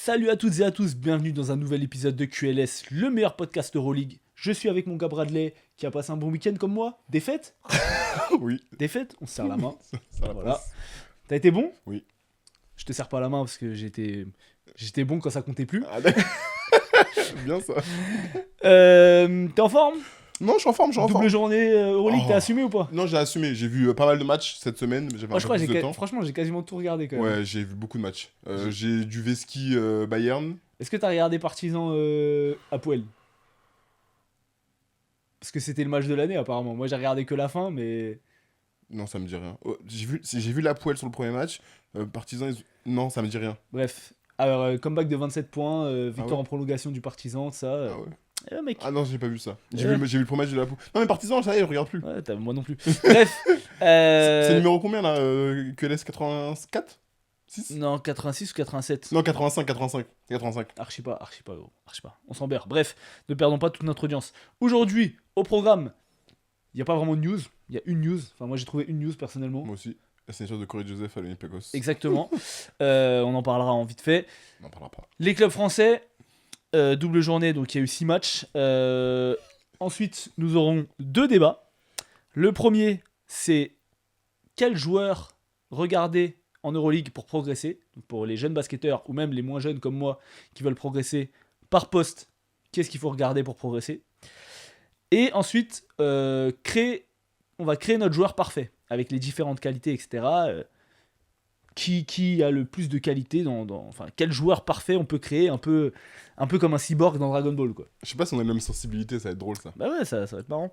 Salut à toutes et à tous, bienvenue dans un nouvel épisode de QLS, le meilleur podcast Euroleague. Je suis avec mon gars Bradley, qui a passé un bon week-end comme moi. Des fêtes ? Oui. Des fêtes ? On se serre la main. Ça Voilà. passe. T'as été bon ? Oui. Je te serre pas la main parce que j'étais bon quand ça comptait plus. Ah, d'accord. Bien ça. T'es en forme ? Non, je suis en forme, Double journée Euroleague, Oh. t'as assumé ou pas ? Non, j'ai assumé. J'ai vu pas mal de matchs cette semaine. J'avais Moi un je peu crois, plus de temps. franchement j'ai quasiment tout regardé quand même. Ouais, j'ai vu beaucoup de matchs. J'ai du Veski Bayern. Est-ce que t'as regardé Partizan Hapoel ? Parce que c'était le match de l'année apparemment. Moi j'ai regardé que la fin mais... Non, ça me dit rien. Oh, j'ai vu la poêle sur le premier match. Partizan, non, ça me dit rien. Bref. Alors comeback de 27 points, victoire ouais. en prolongation du Partizan, ça... Ah ouais. Mec. Ah non, j'ai pas vu ça. J'ai Ouais. vu le premier match de la poêle. Non, mais Partizan, ça y est, je regarde plus. Ouais, moi non plus. Bref. C'est numéro combien là QLS 84 6 Non, 86 ou 87. Non, 85. Archi pas, gros. Archi pas. On s'en berre. Bref, ne perdons pas toute notre audience. Aujourd'hui, au programme, il n'y a pas vraiment de news. Il y a une news. Enfin, moi j'ai trouvé une news personnellement. Moi aussi. La signature de Corey Joseph à l'Olympiakos. Exactement. On en parlera en vite fait. On n'en parlera pas. Les clubs français, double journée, donc il y a eu 6 matchs. Ensuite, nous aurons 2 débats. Le premier, c'est quel joueur regarder en Euroleague pour progresser, donc pour les jeunes basketteurs ou même les moins jeunes comme moi qui veulent progresser par poste, qu'est-ce qu'il faut regarder pour progresser. Et ensuite, on va créer notre joueur parfait avec les différentes qualités, etc. Qui a le plus de qualité enfin, quel joueur parfait on peut créer un peu comme un cyborg dans Dragon Ball, quoi. Je sais pas si on a la même sensibilité, ça va être drôle ça. Bah ouais, ça va être marrant.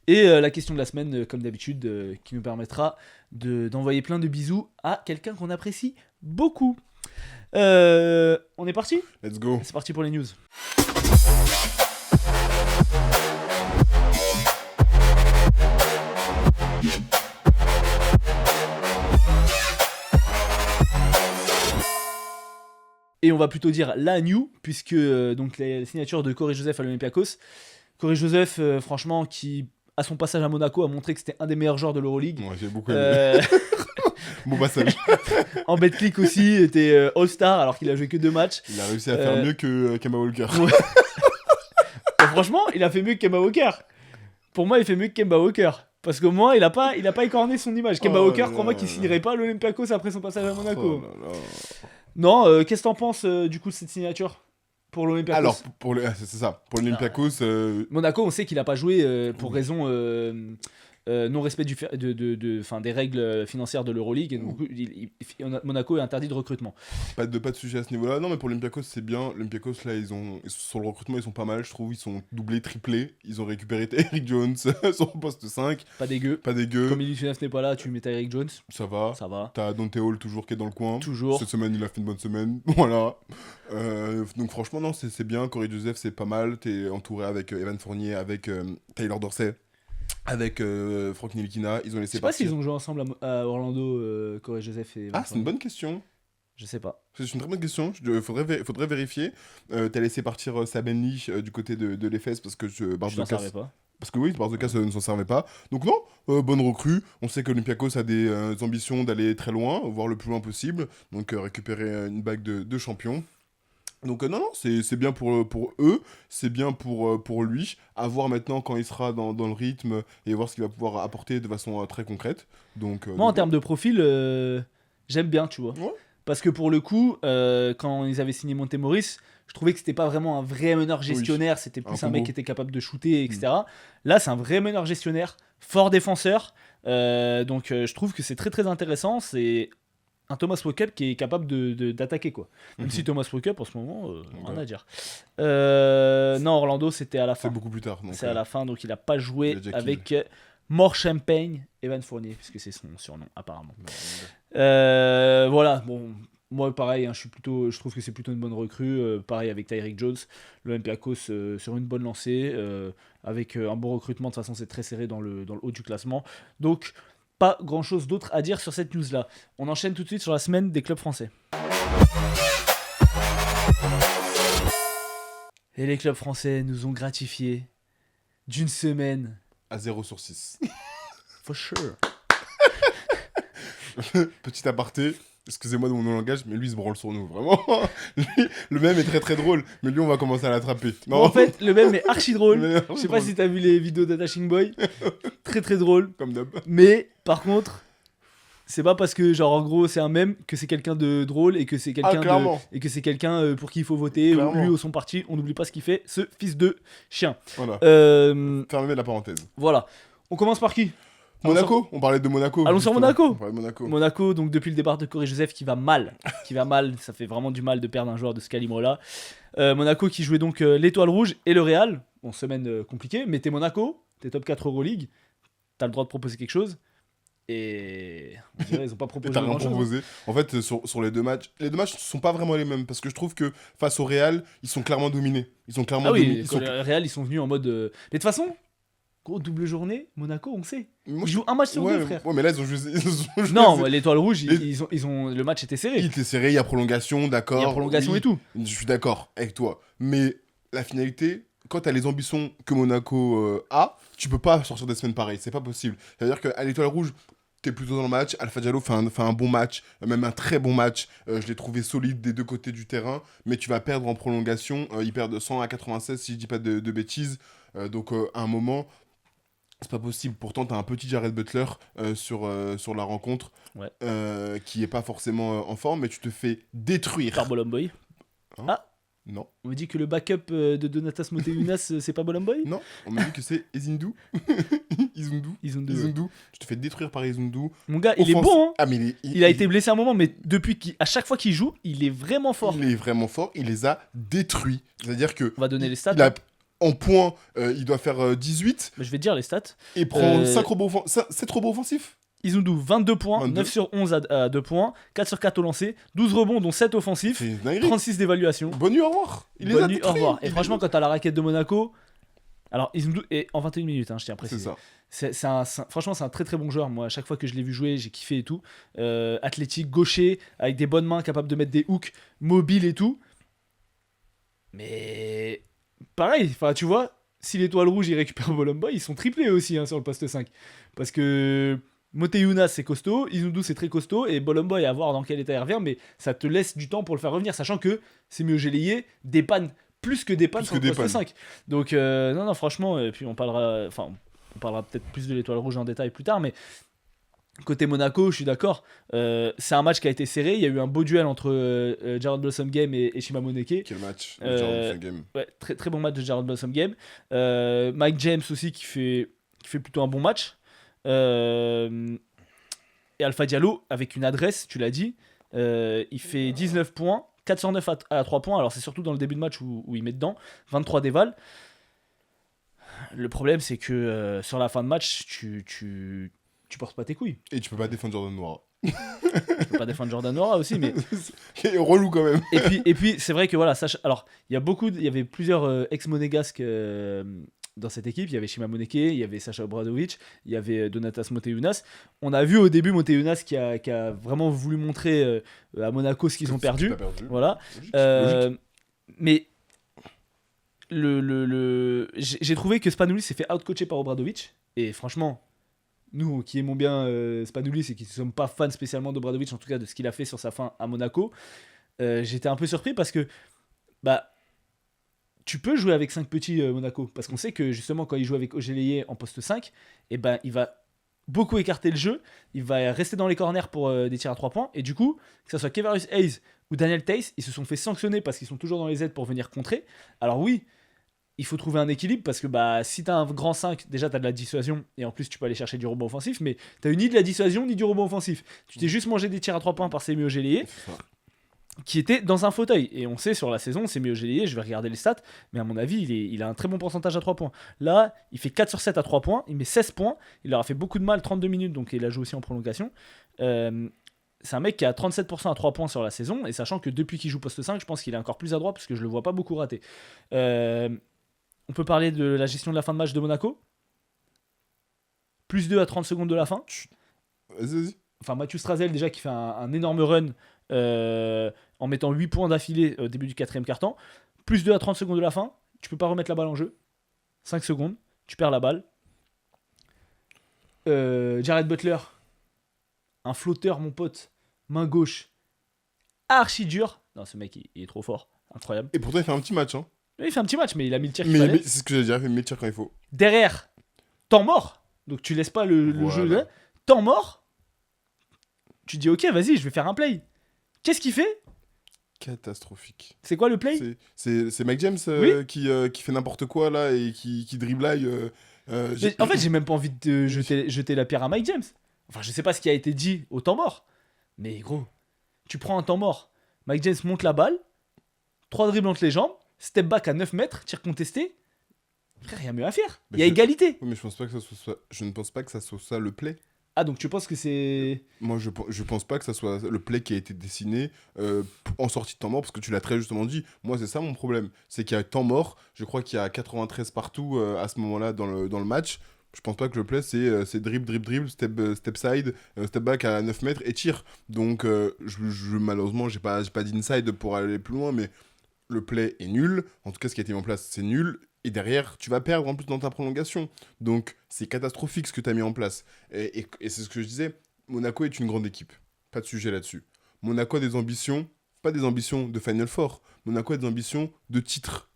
Et la question de la semaine, comme d'habitude, qui nous permettra d'envoyer plein de bisous à quelqu'un qu'on apprécie beaucoup. On est parti ? Let's go. C'est parti pour les news. Et on va plutôt dire la new, puisque donc la signature de Corey Joseph à l'Olympiakos. Corey Joseph, franchement, qui à son passage à Monaco a montré que c'était un des meilleurs joueurs de l'Euroleague. Ouais, j'ai beaucoup aimé. Euh, Bon passage. en Betclic aussi, était All-Star alors qu'il a joué que 2 matchs. Il a réussi à faire mieux que Kemba Walker. Ouais. Franchement, il a fait mieux que Kemba Walker. Pour moi, il fait mieux que Kemba Walker. Parce qu'au moins, il a pas écorné son image. Kemba Walker, crois-moi qu'il signerait pas à l'Olympiakos après son passage à Monaco. Oh là là. Non, qu'est-ce que t'en penses du coup de cette signature pour l'Olympiakos? Alors, c'est ça. Pour l'Olympiakos, Monaco, on sait qu'il a pas joué pour raison non-respect des règles financières de l'Euroleague. Et donc, Monaco est interdit de recrutement. pas de sujet à ce niveau-là. Non, mais pour l'Olympiakos, c'est bien. L'Olympiakos, là, sur le recrutement, ils sont pas mal, je trouve. Ils sont doublés, triplés. Ils ont récupéré Eric Jones sur le poste 5. Pas dégueu. Comme Ilyushinov n'est pas là, tu mets Eric Jones. Ça va. Ça va. T'as Dante Hall toujours qui est dans le coin. Toujours. Cette semaine, il a fait une bonne semaine. Voilà. Donc franchement, non, c'est bien. Corey Joseph, c'est pas mal. T'es entouré avec Evan Fournier, avec Tyler Dorsey, avec Frank Ntilikina. Ils ont Je laissé sais pas partir. s'ils ont joué ensemble à Orlando, Corey Joseph et... Ah, c'est une bonne question. Je sais pas. C'est une très bonne question. Faudrait vérifier. T'as laissé partir Saben Lee du côté de l'Efes parce que Je n'en savais pas. Parce que oui, Barzokas ne s'en servait pas. Donc non, bonne recrue. On sait que l'Olympiakos a des ambitions d'aller très loin, voire le plus loin possible. Donc récupérer une bague de champion. Donc non, c'est bien pour eux, c'est bien pour lui. À voir maintenant quand il sera dans le rythme et voir ce qu'il va pouvoir apporter de façon très concrète. Donc, Moi, en termes de profil, j'aime bien, tu vois. Ouais. Parce que pour le coup, quand ils avaient signé Montemoris, je trouvais que c'était pas vraiment un vrai meneur gestionnaire, c'était plus un mec qui était capable de shooter, etc. Là, c'est un vrai meneur gestionnaire, fort défenseur. Donc je trouve que c'est très très intéressant. C'est un Thomas Walkup qui est capable d'attaquer, quoi. Même si Thomas Walkup en ce moment, rien à dire. Non, Orlando, c'était à la fin. c'est beaucoup plus tard. C'est à la fin, donc il a pas joué il a avec More Champagne, Evan Fournier, puisque c'est son surnom apparemment. Voilà, bon, moi pareil, hein, je trouve que c'est plutôt une bonne recrue. Pareil avec Tyreek Jones, l'Olympiakos sur une bonne lancée, avec un bon recrutement. De toute façon, c'est très serré dans le haut du classement. Donc, pas grand chose d'autre à dire sur cette news là. On enchaîne tout de suite sur la semaine des clubs français. Et les clubs français nous ont gratifiés d'une semaine. À 0 sur 6. For sure. Petit aparté, excusez-moi de mon langage, mais lui, il se branle sur nous, vraiment. Lui, le même est très très drôle, mais lui, on va commencer à l'attraper. Bon, en fait, le même est archi drôle. Le même est Je archi sais pas drôle. si t'as vu les vidéos d'Attaching Boy. Très très drôle. Comme d'hab. Mais par contre, c'est pas parce que genre en gros c'est un mème que c'est quelqu'un de drôle et que c'est Ah, quelqu'un clairement. et que c'est quelqu'un pour qui il faut voter, ou Clairement. lui ou son parti. On n'oublie pas ce qu'il fait, ce fils de chien. Voilà. Euh, Fermez la parenthèse. voilà. On commence par qui? Monaco, on parlait de Monaco. Allons sur justement. Monaco. On parlait de Monaco. Monaco, donc depuis le départ de Corey Joseph qui va mal, ça fait vraiment du mal de perdre un joueur de ce calibre-là. Monaco qui jouait donc l'Étoile Rouge et le Real. Bon, semaine compliquée, mais t'es Monaco, t'es top 4 Euroleague, t'as le droit de proposer quelque chose. Et on dirait ils ont pas Et proposé t'as rien grand-chose, hein. proposé. En fait, sur les deux matchs ne sont pas vraiment les mêmes parce que je trouve que face au Real, ils sont clairement dominés. Ils sont clairement Ah oui, dominés. Ils sont... le Real ils sont venus en mode. Mais de toute façon, gros double journée, Monaco, on sait. Moi, Ils je- jouent un match sur ouais, deux, frère. ouais, mais là, ils ont joué. Non, l'Étoile Rouge, Les- ils ont, le match était serré. Il était serré, il y a prolongation, d'accord. Il y a prolongation oui, et tout. Je suis d'accord avec toi. Mais la finalité, quand t'as les ambitions que Monaco a, tu peux pas sortir des semaines pareilles. C'est pas possible. C'est-à-dire qu'à l'Étoile Rouge, t'es plutôt dans le match. Alpha Diallo fait un bon match, même un très bon match. Je l'ai trouvé solide des deux côtés du terrain. Mais tu vas perdre en prolongation. Ils perdent 100 à 96, si je dis pas de bêtises. Donc, à un moment. C'est pas possible. Pourtant, t'as un petit Jared Butler sur la rencontre Ouais. qui est pas forcément en forme, mais tu te fais détruire. Par Bolomboy. Hein Ah, Non, on me dit que le backup de Donatas Moteunas, c'est pas Bolomboy. non, on m'a dit que c'est Izundu. Izundu. Ils ont deux. Izundu. Tu te fais détruire par Izundu. Mon gars, il est Offense- bon, hein. Ah, mais Il a été blessé un moment, mais depuis à chaque fois qu'il joue, il est vraiment fort. il est vraiment fort. Il les a détruits. C'est-à-dire que On va donner les stats. il a, en points, il doit faire 18 Mais je vais te dire les stats. et prend 7 7 rebonds offensifs. Izundu, 22 points, 22. 9 sur 11 à 2 points, 4 sur 4 au lancer, 12 rebonds, dont 7 offensifs, C'est une dinguerie. 36 d'évaluation. Bonne nuit, au revoir. Il les a Bonne nuit, au détruits. revoir. Et Il franchement, les- quand t'as la raquette de Monaco. Alors, Izundu est en 21 minutes, hein, je tiens à c'est préciser. ça. Franchement, c'est un très très bon joueur. Moi, à chaque fois que je l'ai vu jouer, j'ai kiffé et tout. Athlétique, gaucher, avec des bonnes mains, capable de mettre des hooks, mobile et tout. Mais pareil, enfin, tu vois, si l'Étoile Rouge il récupère Bolomboy, ils sont triplés aussi hein, sur le poste 5. Parce que Moteunas c'est costaud, Izundu c'est très costaud, et Bolomboy à voir dans quel état il revient, mais ça te laisse du temps pour le faire revenir, sachant que c'est mieux Gélier, dépanne plus que dépanne Plus sur que le poste dépanne. 5. Donc, non, franchement, et puis on parlera peut-être plus de l'Étoile Rouge en détail plus tard, mais côté Monaco, je suis d'accord. C'est un match qui a été serré. Il y a eu un beau duel entre Jared Blossom Game et Shima Moneke. Quel match. Euh, Genre, ce game. Ouais, très, très bon match de Jared Blossom Game. Mike James aussi qui fait plutôt un bon match. Et Alpha Diallo avec une adresse, tu l'as dit. Il fait 19 points, 409 à 3 points. Alors c'est surtout dans le début de match où il met dedans. 23 déval. Le problème c'est que sur la fin de match, tu portes pas tes couilles. Et tu peux pas défendre Jordan Noir. Tu peux pas défendre Jordan Nora aussi, mais C'est relou quand même. et puis c'est vrai que voilà, alors il y avait plusieurs ex-monégasques dans cette équipe. Il y avait Shima Moneke, il y avait Sacha Obradovic, il y avait Donatas Moteunas. On a vu au début Moteunas qui a vraiment voulu montrer à Monaco ce qu'ils ont perdu. T'as perdu. Voilà. Logique, Euh, logique. mais j'ai trouvé que Spanoulis s'est fait outcoacher par Obradovic. Et franchement, nous qui aimons bien Spanoulis et qui ne sommes pas fans spécialement d'Obradovic, en tout cas de ce qu'il a fait sur sa fin à Monaco, j'étais un peu surpris parce que bah, tu peux jouer avec 5 petits Monaco. Parce qu'on sait que justement, quand il joue avec Ogélier en poste 5, et ben, il va beaucoup écarter le jeu, il va rester dans les corners pour des tirs à 3 points. Et du coup, que ce soit Kevarius Hayes ou Daniel Tace, ils se sont fait sanctionner parce qu'ils sont toujours dans les aides pour venir contrer. Alors oui, il faut trouver un équilibre parce que bah, si t'as un grand 5, déjà t'as de la dissuasion et en plus tu peux aller chercher du rebond offensif, mais t'as eu ni de la dissuasion ni du rebond offensif. Tu t'es juste mangé des tirs à 3 points par Semi Ogélier C'est ça. qui était dans un fauteuil. Et on sait sur la saison, Semi Ogélier, je vais regarder les stats, mais à mon avis, il a un très bon pourcentage à 3 points. Là, il fait 4 sur 7 à 3 points, il met 16 points, il leur a fait beaucoup de mal, 32 minutes, donc il a joué aussi en prolongation. C'est un mec qui a 37% à 3 points sur la saison, et sachant que depuis qu'il joue poste 5, je pense qu'il est encore plus à droite parce que je le vois pas beaucoup rater. On peut parler de la gestion de la fin de match de Monaco. Plus 2 à 30 secondes de la fin. Vas-y. Enfin, Mathieu Strazel déjà qui fait un énorme run en mettant 8 points d'affilée au début du 4ème quart-temps. Plus 2 à 30 secondes de la fin. Tu peux pas remettre la balle en jeu. 5 secondes. Tu perds la balle. Jared Butler. Un flotteur, mon pote. Main gauche. archi dur. Non, ce mec, il est trop fort. Incroyable. Et pourtant, il fait un petit match. Hein. Lui, il fait un petit match, mais il a mis le tir qu'il Mais fallait. c'est ce que j'allais dire, il fait mes tirs quand il faut. Derrière, temps mort. Donc tu laisses pas le Voilà. jeu là. Temps mort. Tu dis ok, vas-y, je vais faire un play. Qu'est-ce qu'il fait? Catastrophique. C'est quoi le play? C'est Mike James Oui. qui fait n'importe quoi là et qui dribble. En fait, j'ai même pas envie de jeter la pierre à Mike James. Enfin, je sais pas ce qui a été dit au temps mort. Mais gros, tu prends un temps mort. Mike James monte la balle. 3 dribbles entre les jambes. Step back à 9 mètres. Tir contesté. Frère, il y a mieux à faire. Il y a égalité. Oui, mais je pense pas que ça soit je ne pense pas que ça soit ça le play. Ah, donc tu penses que c'est. Moi, je pense pas que ça soit le play qui a été dessiné en sortie de temps mort, parce que tu l'as très justement dit. Moi, c'est ça mon problème. C'est qu'il y a temps mort. Je crois qu'il y a 93 partout à ce moment-là dans le match. Je pense pas que le play, c'est dribble, step side, step back à 9 mètres et tir. Donc, malheureusement, j'ai pas d'inside pour aller plus loin, mais le play est nul. En tout cas, ce qui a été mis en place, c'est nul. Et derrière, tu vas perdre en plus dans ta prolongation. Donc, c'est catastrophique ce que tu as mis en place. Et c'est ce que je disais, Monaco est une grande équipe. Pas de sujet là-dessus. Monaco a des ambitions, pas des ambitions de Final Four. Monaco a des ambitions de titre.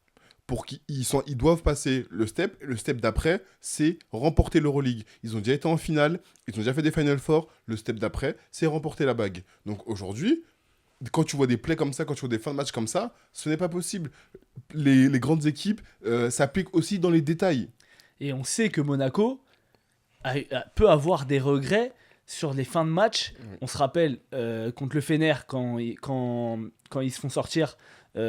Pour ils doivent passer le step. Le step d'après, c'est remporter l'Euroleague. Ils ont déjà été en finale, ils ont déjà fait des Final Four. Le step d'après, c'est remporter la bague. Donc aujourd'hui, quand tu vois des plays comme ça, quand tu vois des fins de match comme ça, ce n'est pas possible. Les grandes équipes s'appliquent aussi dans les détails. Et on sait que Monaco peut avoir des regrets sur les fins de match. Oui. On se rappelle contre le Fener quand ils se font sortir il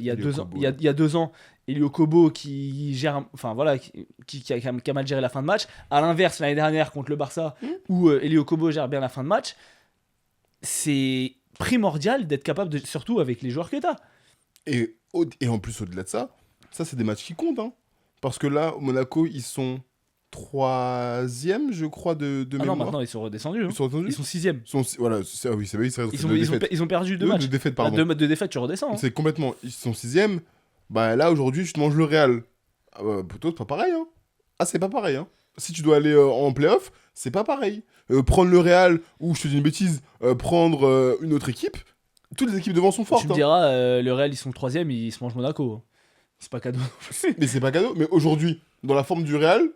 y a Elio 2 ans. Kobo, Il y a 2 ans, Elio Kobo qui gère, enfin voilà, qui a mal géré la fin de match. À l'inverse, l'année dernière contre le Barça, où Elio Kobo gère bien la fin de match, c'est primordial d'être capable de, surtout avec les joueurs que t'as. Et en plus, au-delà de ça, c'est des matchs qui comptent. Hein. Parce que là, Monaco, ils sont 3e, je crois, de Ah mémoire. non, maintenant ils sont redescendus. Hein. Ils sont redescendus. Ils sont 6e. Voilà, oui, c'est vrai, Ils ont perdu 2 matchs. De défaites, À pardon. 2 défaites, tu redescends. Hein. C'est complètement. Ils sont 6e. Bah là, aujourd'hui, tu te manges le Real. Ah bah, pour toi, c'est pas pareil. Hein. Ah, c'est pas pareil. Hein. Si tu dois aller en playoff, c'est pas pareil. Prendre le Real, ou je te dis une bêtise, prendre une autre équipe, toutes les équipes devant sont fortes. Tu me hein. diras, le Real ils sont 3e, ils se mangent Monaco. Hein. C'est pas cadeau. Mais c'est pas cadeau. Mais aujourd'hui, dans la forme du Real,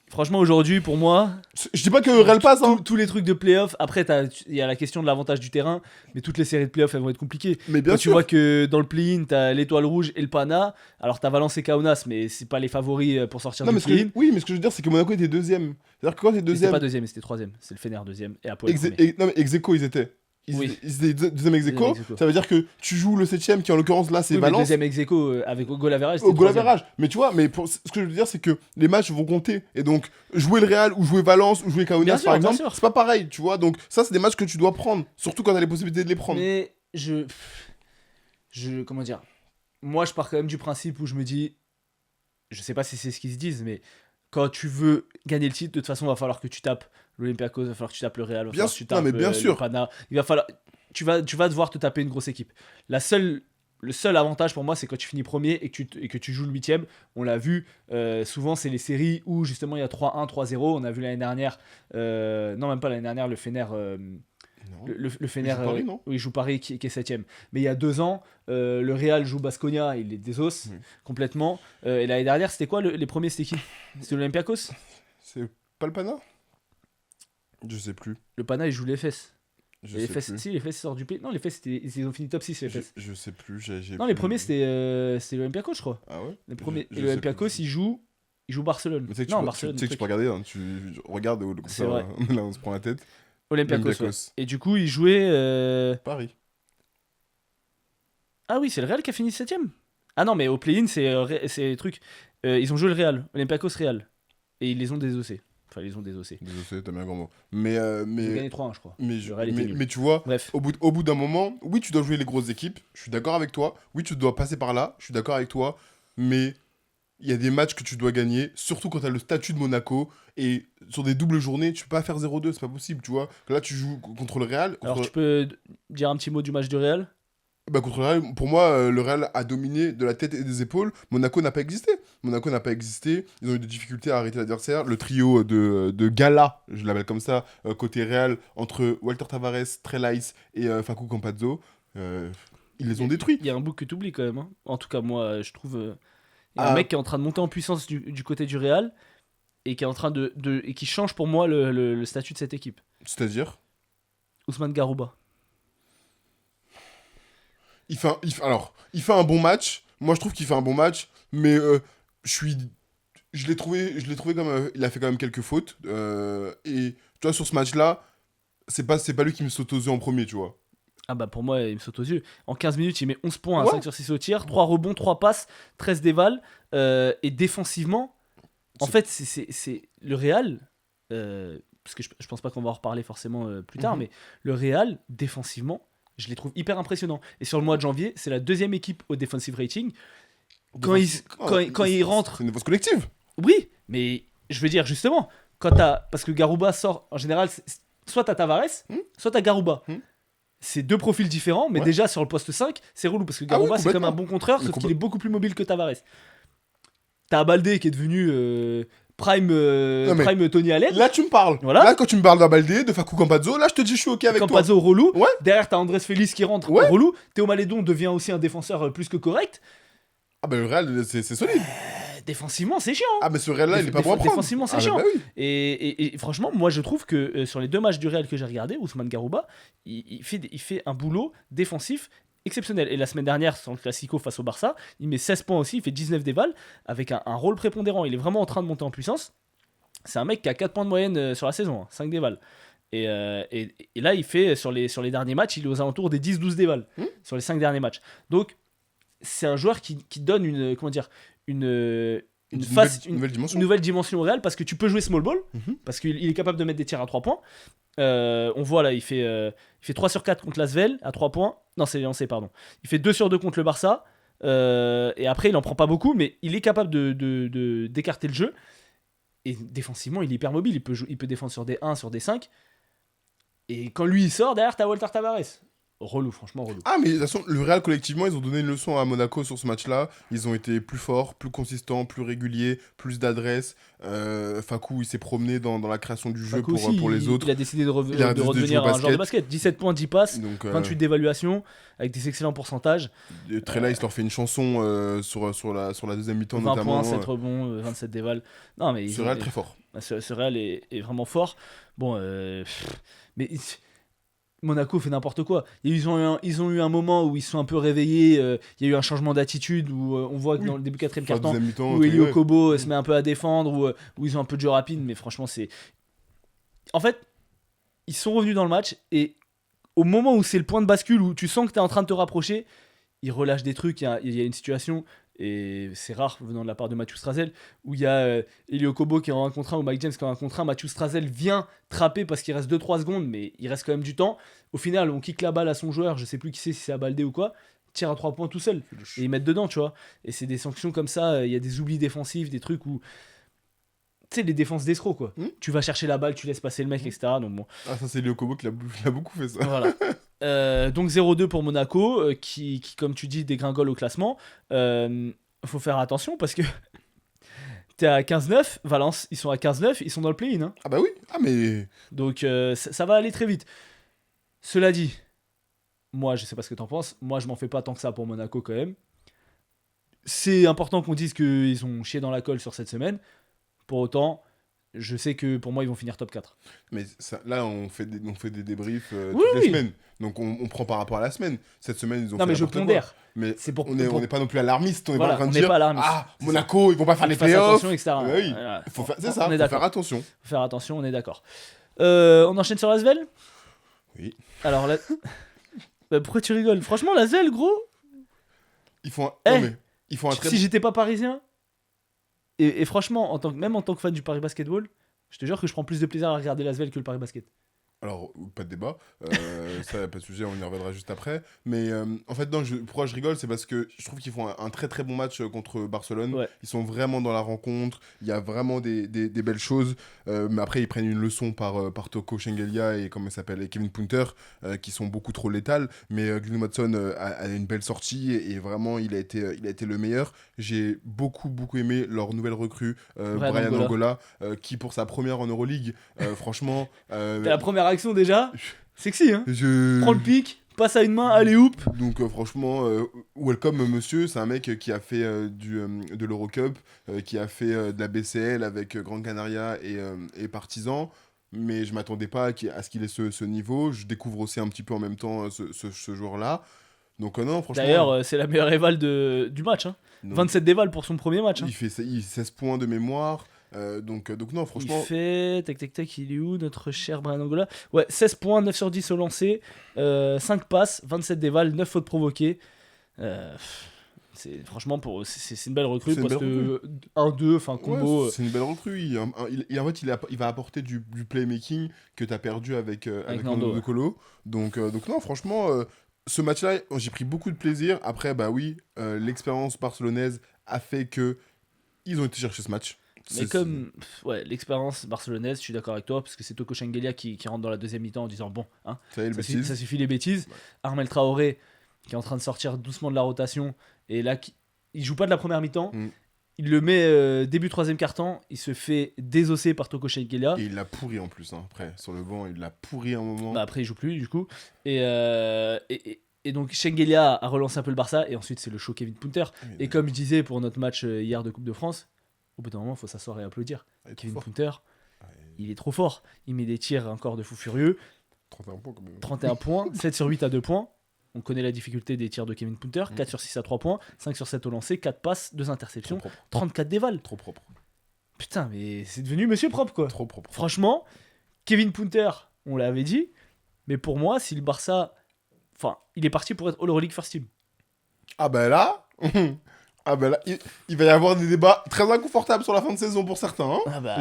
Franchement, aujourd'hui, pour moi, je dis pas que le Real passe. Hein. tous les trucs de playoff, après, il y a la question de l'avantage du terrain, mais toutes les séries de playoff, elles vont être compliquées. Mais bien Quand sûr. tu vois que dans le play-in, t'as l'Étoile Rouge et le Pana, alors t'as Valence et Kaunas, mais c'est pas les favoris pour sortir Non, du mais play-in. oui, mais ce que je veux dire, c'est que Monaco était 2e. C'est-à-dire que quand t'es C'était 2e. pas 2e, c'était 3e. C'est le Fener 2e et Apoel 1er. Non, mais ex aequo, ils étaient. Oui. Ils étaient 2e ex aequo. Deuxième ex aequo. Ça veut dire que tu joues le 7e, qui en l'occurrence là, c'est Oui, mais Valence. 2e ex aequo avec au goal average, Au c'était goal 3e. average. Mais tu vois, ce que je veux dire, c'est que les matchs vont compter. Et donc, jouer le Real, ou jouer Valence, ou jouer Bien Kaunas, sûr, par bien exemple, sûr. c'est pas pareil, tu vois. Donc, ça, c'est des matchs que tu dois prendre. Surtout quand t'as les possibilités de les prendre. Mais comment dire, moi je pars quand même du principe où je me dis, je sais pas si c'est ce qu'ils se disent, mais quand tu veux gagner le titre, de toute façon, il va falloir que tu tapes l'Olympiakos, il va falloir que tu tapes le Real, il va Bien falloir que sûr, tu tapes non, mais bien sûr. le Pana. Il va falloir, tu vas devoir te taper une grosse équipe. Le seul avantage pour moi, c'est quand tu finis premier et que tu joues le 8ème. On l'a vu, souvent c'est les séries où justement il y a 3-1, 3-0. On a vu l'année dernière, non même pas l'année dernière, le Fener. Non. Le Fener, Il joue Paris, non oui, il joue Paris qui est 7ème. Mais il y a 2 ans, le Real joue Baskonia, il est désos complètement. Et l'année dernière, c'était quoi les premiers? C'était qui? C'était l'Olympiakos? C'est pas le Pana? Je sais plus. Le Pana, il joue les fesses. Je Et les sais fesses, plus. si, les fesses sortent du pays. Non, les fesses, ils ont fini top 6, les fesses. Je sais plus. Non, les premiers, c'était l'Olympiakos, je crois. Ah ouais? Les premiers. Je Et sais l'Olympiakos, plus. il joue Barcelone. Mais tu sais que Non, tu Barcelone. sais que tu peux regarder, hein, tu regardes comme C'est ça, vrai. là on se prend la tête. Olympiakos. Olympiakos. Ouais. Et du coup, il jouait. Paris. Ah oui, c'est le Real qui a fini 7ème. Ah non, mais au play-in, c'est truc. Ils ont joué le Real, Olympiakos Real. Et ils les ont désossés. Enfin, ils les ont désossés. Désolé, t'as mis un grand mot. Mais, Ils ont gagné 3-1, je crois. Le Real était nul. mais tu vois, Bref. au bout d'un moment, oui, tu dois jouer les grosses équipes. Je suis d'accord avec toi. Oui, tu dois passer par là. Je suis d'accord avec toi. Mais il y a des matchs que tu dois gagner, surtout quand tu as le statut de Monaco. Et sur des doubles journées, tu peux pas faire 0-2. C'est pas possible, tu vois. Là, tu joues contre le Real. Alors, tu peux dire un petit mot du match du Real? Bah, contre le Real, pour moi, le Real a dominé de la tête et des épaules. Monaco n'a pas existé. Monaco n'a pas existé. Ils ont eu des difficultés à arrêter l'adversaire. Le trio de Gala, je l'appelle comme ça, côté Real, entre Walter Tavares, Trelais et Facu Campazzo, euh, ils les ont détruits. Il y a un bout que tu oublies quand même, hein. En tout cas, moi, je trouve. Il y a un Ah, mec qui est en train de monter en puissance du côté du Real et qui est en train et qui change pour moi le statut de cette équipe. c'est-à-dire, Ousmane Garouba. il fait un bon match. Moi, je trouve qu'il fait un bon match, mais je suis, je l'ai trouvé comme, il a fait quand même quelques fautes. Et tu vois, sur ce match-là, c'est pas lui qui me saute aux yeux en premier, tu vois. Ah bah pour moi, il me saute aux yeux. En 15 minutes, il met 11 points à Ouais. 5 sur 6 au tir, 3 rebonds, 3 passes, 13 dévals. Et défensivement, en C'est- fait, c'est le Real. Parce que je pense pas qu'on va en reparler forcément plus tard, Mhm. mais le Real, défensivement, je les trouve hyper impressionnants. Et sur le mois de janvier, c'est la deuxième équipe au defensive rating. Quand ils rentrent. C'est une défense collective. Oui, mais je veux dire justement, parce que Garouba sort, en général, soit t'as Tavares, Hmm. soit t'as Garouba. Hmm. C'est deux profils différents, mais Ouais. déjà sur le poste 5, c'est relou parce que Ah oui, Garouba c'est comme un complètement. bon contreur, Mais sauf qu'il est beaucoup plus mobile que Tavares. T'as Baldé qui est devenu Non, mais prime Tony Allen, là, tu me parles. Voilà. Là, quand tu me parles d'Abalde, de Facu Campazzo, là, je te dis, je suis OK avec toi. Campazzo relou. Ouais. Derrière t'as Andrés Félix qui rentre Ouais. relou. Théo Malédon devient aussi un défenseur plus que correct. Ah, bah, le Real, c'est solide. Défensivement c'est chiant. Ah, mais ce Real-là, il est pas bon à prendre. Défensivement, c'est Ah, bah, chiant. bah oui. Et franchement, moi je trouve que sur les deux matchs du Real que j'ai regardé, Ousmane Garouba, il fait un boulot défensif exceptionnel. Et la semaine dernière, sur le Classico face au Barça, il met 16 points aussi, il fait 19 dévals, avec un rôle prépondérant. Il est vraiment en train de monter en puissance. C'est un mec qui a 4 points de moyenne sur la saison, 5 dévals. Et là, il fait sur les derniers matchs, il est aux alentours des 10-12 dévals sur les 5 derniers matchs. Donc, c'est un joueur qui donne une, comment dire, Nouvelle dimension. une nouvelle dimension au Real parce que tu peux jouer small ball, Mhm. parce qu'il est capable de mettre des tirs à 3 points. On voit là, il fait 3 sur 4 contre l'Asvel à 3 points. Non, c'est lancé, pardon. Il fait 2 sur 2 contre le Barça. Et après, il en prend pas beaucoup, mais il est capable d'écarter le jeu. Et défensivement, il est hyper mobile. Il peut défendre sur des 1, sur des 5. Et quand lui il sort, derrière, t'as Walter Tavares. Relou, franchement relou. Ah, mais de toute façon, le Real, collectivement, ils ont donné une leçon à Monaco sur ce match-là. Ils ont été plus forts, plus consistants, plus réguliers, plus d'adresse. Facu, il s'est promené dans la création du jeu Facu aussi, pour les autres. Il a décidé de, Il a décidé de redevenir jouer au un joueur de basket. 17 points, 10 passes, Donc, 28 d'évaluation, avec des excellents pourcentages. Trela, il se leur fait une chanson sur la deuxième mi-temps, 20 notamment. points, 7 rebonds, 27 dévals. Non, mais Ce Real, très fort. ce Real est vraiment fort. Bon, mais Monaco fait n'importe quoi. Ils ont eu un moment où ils se sont un peu réveillés. Il y a eu un changement d'attitude où on voit que Oui. dans le début 4ème Sur la quart-temps, deuxième mi-temps, où Elio ouais. Kobo se met un peu à défendre, où ils ont un peu de jeu rapide. Mais franchement, c'est. En fait, ils sont revenus dans le match et au moment où c'est le point de bascule, où tu sens que tu es en train de te rapprocher, ils relâchent des trucs. Il y a une situation, et c'est rare venant de la part de Mathieu Strazel, où il y a Elio Kobo qui est en 1 contre 1 ou Mike James qui est en 1 contre 1. Mathieu Strazel vient trapper parce qu'il reste 2-3 secondes, mais il reste quand même du temps. Au final, on kick la balle à son joueur, je sais plus qui c'est, si c'est Abaldé ou quoi, tire à 3 points tout seul, et ils mettent dedans, tu vois. Et c'est des sanctions comme ça, il y a des oublis défensifs, des trucs où. Tu sais, les défenses d'escrocs, quoi. Tu vas chercher la balle, tu laisses passer le mec, etc. Donc bon. Ah, ça, c'est Léo Kobo qui l'a beaucoup fait, ça. Voilà. Donc 0-2 pour Monaco, qui, comme tu dis, dégringole au classement. Faut faire attention parce que t'es à 15-9, Valence, ils sont à 15-9, ils sont dans le play-in. Hein. Ah, bah oui. Ah, mais. Donc ça va aller très vite. Cela dit, moi je sais pas ce que t'en penses, moi je m'en fais pas tant que ça pour Monaco quand même. C'est important qu'on dise qu'ils ont chié dans la colle sur cette semaine. Pour autant, je sais que pour moi ils vont finir top 4. Mais ça, là, on fait des débriefs Oui, toutes les oui. semaines. Donc, on prend par rapport à la semaine. Cette semaine, ils ont Non fait mais je n'importe quoi. pondère. Mais C'est pour, on n'est pas non plus alarmiste. On n'est Voilà, pas en train on de n'est dire pas alarmiste. Ah, C'est Monaco, ils vont pas faire les Fasse playoffs. attention, etc. Ouais, oui. Voilà. C'est ça, On est faut d'accord. faire attention. Faut faire attention, on est d'accord. On enchaîne sur Asvel. Oui. Alors là. Bah, pourquoi tu rigoles? Franchement, Asvel, gros. Ils font Eh, non, mais ils font un très Si j'étais pas parisien. Et franchement, même en tant que fan du Paris Basketball, je te jure que je prends plus de plaisir à regarder l'Asvel que le Paris Basket. Alors, pas de débat, ça, pas de sujet, on y reviendra juste après. Mais en fait, non, pourquoi je rigole, c'est parce que je trouve qu'ils font un très très bon match contre Barcelone. Ouais. Ils sont vraiment dans la rencontre, il y a vraiment des belles choses. Mais après, ils prennent une leçon par Toko Shengelia et comment il s'appelle, et Kevin Punter, qui sont beaucoup trop létales. Mais Glenn Watson a une belle sortie et vraiment, il a été le meilleur. J'ai beaucoup aimé leur nouvelle recrue, Brian Angola, qui pour sa première en Euroleague, franchement... T'as la première action déjà. Sexy, hein. Je... Prends le pic, passe à une main, allez, hoop. Donc franchement, welcome monsieur, c'est un mec qui a fait de l'Eurocup, qui a fait de la BCL avec Gran Canaria et Partizan, mais je m'attendais pas à ce qu'il ait ce niveau. Je découvre aussi un petit peu en même temps ce joueur-là. Donc non, franchement... D'ailleurs, c'est la meilleure éval du match. Hein. donc, 27 d'éval pour son premier match. Hein. il fait 16 points de mémoire. Donc non, franchement... Il fait... Tac, il est où notre cher Brian Angola? Ouais, 16 points, 9 sur 10 au lancer, 5 passes, 27 d'éval, 9 fautes provoquées. Franchement, c'est une belle recrue. C'est une Poste belle 1-2, enfin combo. Ouais, c'est une belle recrue. En fait, il va apporter du playmaking que tu as perdu avec Nando, De Colo. Donc non, franchement, ce match-là, j'ai pris beaucoup de plaisir. Après, bah oui, l'expérience barcelonaise a fait que ils ont été chercher ce match. Mais comme ouais, l'expérience barcelonaise, je suis d'accord avec toi, parce que c'est Toko Shengelia qui rentre dans la deuxième mi-temps en disant bon, hein, ça suffit les bêtises. Ouais. Armel Traoré qui est en train de sortir doucement de la rotation, et là, il joue pas de la première mi-temps. Il le met début troisième quart-temps, il se fait désosser par Toko Shengelia. Et il l'a pourri en plus, hein, après, sur le banc, il l'a pourri un moment. Bah après, il joue plus, du coup. Et donc, Shengelia a relancé un peu le Barça, et ensuite, c'est le show Kevin Punter. Et comme je disais pour notre match hier de Coupe de France, au bout d'un moment, il faut s'asseoir et applaudir. Kevin Punter, il est trop fort. Il met des tirs encore de fou furieux. 31 points, quand même. 31 points, 7 sur 8 à 2 points. On connaît la difficulté des tirs de Kevin Punter. 4 sur 6 à 3 points, 5 sur 7 au lancer, 4 passes, 2 interceptions, 34 dévals. Trop propre. Putain, mais c'est devenu monsieur propre, quoi. Trop propre. Franchement, Kevin Punter, on l'avait dit, mais pour moi, si le Barça... Enfin, il est parti pour être All Euroleague First Team. Ah bah là... Ah ben là, il va y avoir des débats très inconfortables sur la fin de saison pour certains. Hein. Ah bah...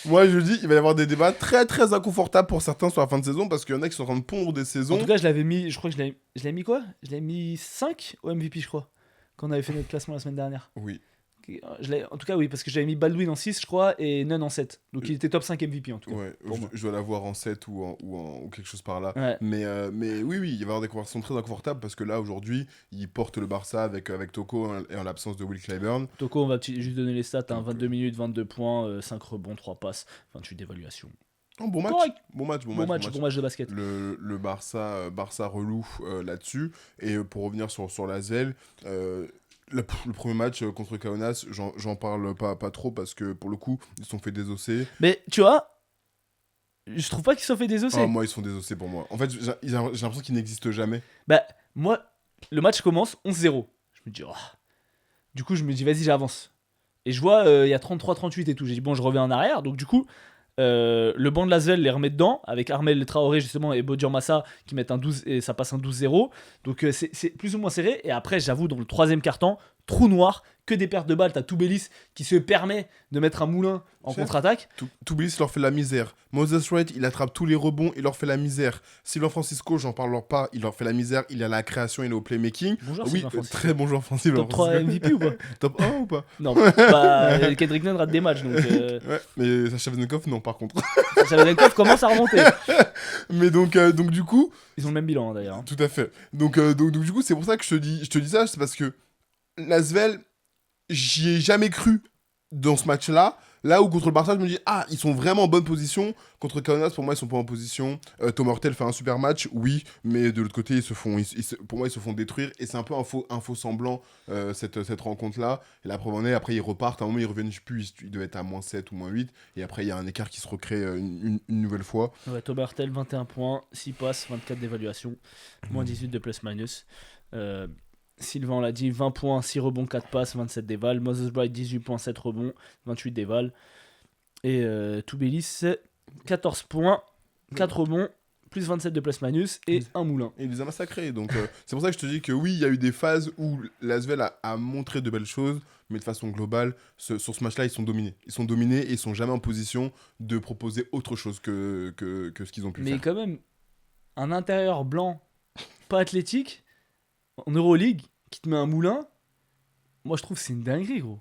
Moi je dis, il va y avoir des débats très très inconfortables pour certains sur la fin de saison parce qu'il y en a qui sont en train de pondre des saisons. En tout cas, je l'avais mis, je crois que je l'avais mis quoi? Je l'avais mis 5 au MVP, je crois, quand on avait fait notre classement la semaine dernière. Oui. En tout cas, oui, parce que j'avais mis Baldwin en 6, je crois, et Nunn en 7. Donc il était top 5 MVP en tout cas. Ouais, je dois l'avoir en 7 ou quelque chose par là. Ouais. Mais oui, il va y avoir des conversations très inconfortables parce que là, aujourd'hui, il porte le Barça avec Toko et en l'absence de Will Clyburn. Toko, on va juste donner les stats, hein, 22 minutes, 22 points, 5 rebonds, 3 passes, 28 d'évaluation. Oh, bon match. Correct. Bon match de basket. Le Barça relou là-dessus. Et pour revenir sur l'ASVEL, le premier match contre Kaunas, j'en parle pas trop parce que pour le coup, ils se sont fait désosser. Mais tu vois, je trouve pas qu'ils se sont fait désosser. Ah, moi, ils sont désossés pour moi. En fait, j'ai l'impression qu'ils n'existent jamais. Bah, moi, le match commence 11-0. Je me dis, oh. Du coup, je me dis, vas-y, j'avance. Et je vois, il y a 33-38 et tout. J'ai dit, bon, je reviens en arrière. Donc, du coup, le banc de l'Asvel les remet dedans, avec Armel Traoré, justement, et Bodur Massa qui mettent un 12, et ça passe un 12-0. Donc, c'est plus ou moins serré. Et après, j'avoue, dans le troisième quart-temps, trou noir, que des pertes de balles. T'as Toubelis qui se permet de mettre un moulin en contre-attaque. Toubelis leur fait la misère. Moses Wright, il attrape tous les rebonds, il leur fait la misère. Sylvain Francisco, j'en parle pas, il leur fait la misère. Il a la création, il est au playmaking. Bonjour, oui, très bon joueur offensif. Top 3 MVP ou pas? Top 1 ou pas? Non, bah, Kendrick Nunn rate des matchs. Donc, ouais, mais Sacha Vezenkov, non, par contre. Sacha Vezenkov commence à remonter. Mais donc du coup... Ils ont le même bilan, hein, d'ailleurs. Hein. Tout à fait. Donc du coup, c'est pour ça que je te dis ça, c'est parce que l'Asvel, j'y ai jamais cru dans ce match-là. Là où contre le Barça, je me dis, ah, ils sont vraiment en bonne position. Contre Kaunas, pour moi, ils sont pas en position. Tom Hurtel fait un super match, oui, mais de l'autre côté, pour moi, ils se font détruire. Et c'est un peu un faux semblant, cette rencontre-là. Et la preuve en est, après, ils repartent. À un moment, ils reviennent, je sais plus, ils devaient être à moins 7 ou moins 8. Et après, il y a un écart qui se recrée une nouvelle fois. Ouais, Tom Hurtel, 21 points, 6 passes, 24 d'évaluation, moins 18 de plus-minus. Sylvain, on l'a dit, 20 points, 6 rebonds, 4 passes, 27 déval. Moses Bright, 18 points, 7 rebonds, 28 déval. Et Toubelis, 14 points, 4 rebonds, plus 27 de plus-minus et un moulin. Et il les a massacrés. Donc, c'est pour ça que je te dis que oui, il y a eu des phases où l'Asvel a montré de belles choses, mais de façon globale, sur ce match-là, ils sont dominés. Ils sont dominés et ils sont jamais en position de proposer autre chose que ce qu'ils ont pu Mais faire. quand même, un intérieur blanc, pas athlétique, en Euroleague, qui te met un moulin, moi je trouve que c'est une dinguerie, gros.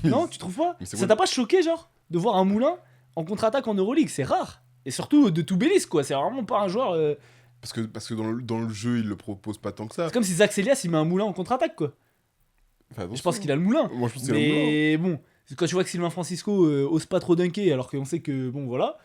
Non, tu trouves pas? Mais c'est Ça quoi t'a pas choqué, genre, de voir un moulin en contre-attaque en Euroleague? C'est rare. Et surtout de Toubelis, quoi. C'est vraiment pas un joueur. Parce que dans le jeu, il le propose pas tant que ça. C'est comme si Zach Elias il met un moulin en contre-attaque, quoi. Fais Je attention. pense qu'il a le moulin. Moi, je pense qu'il a le moulin. Mais bon, quand tu vois que Sylvain Francisco ose pas trop dunker, alors qu'on sait que, bon, voilà.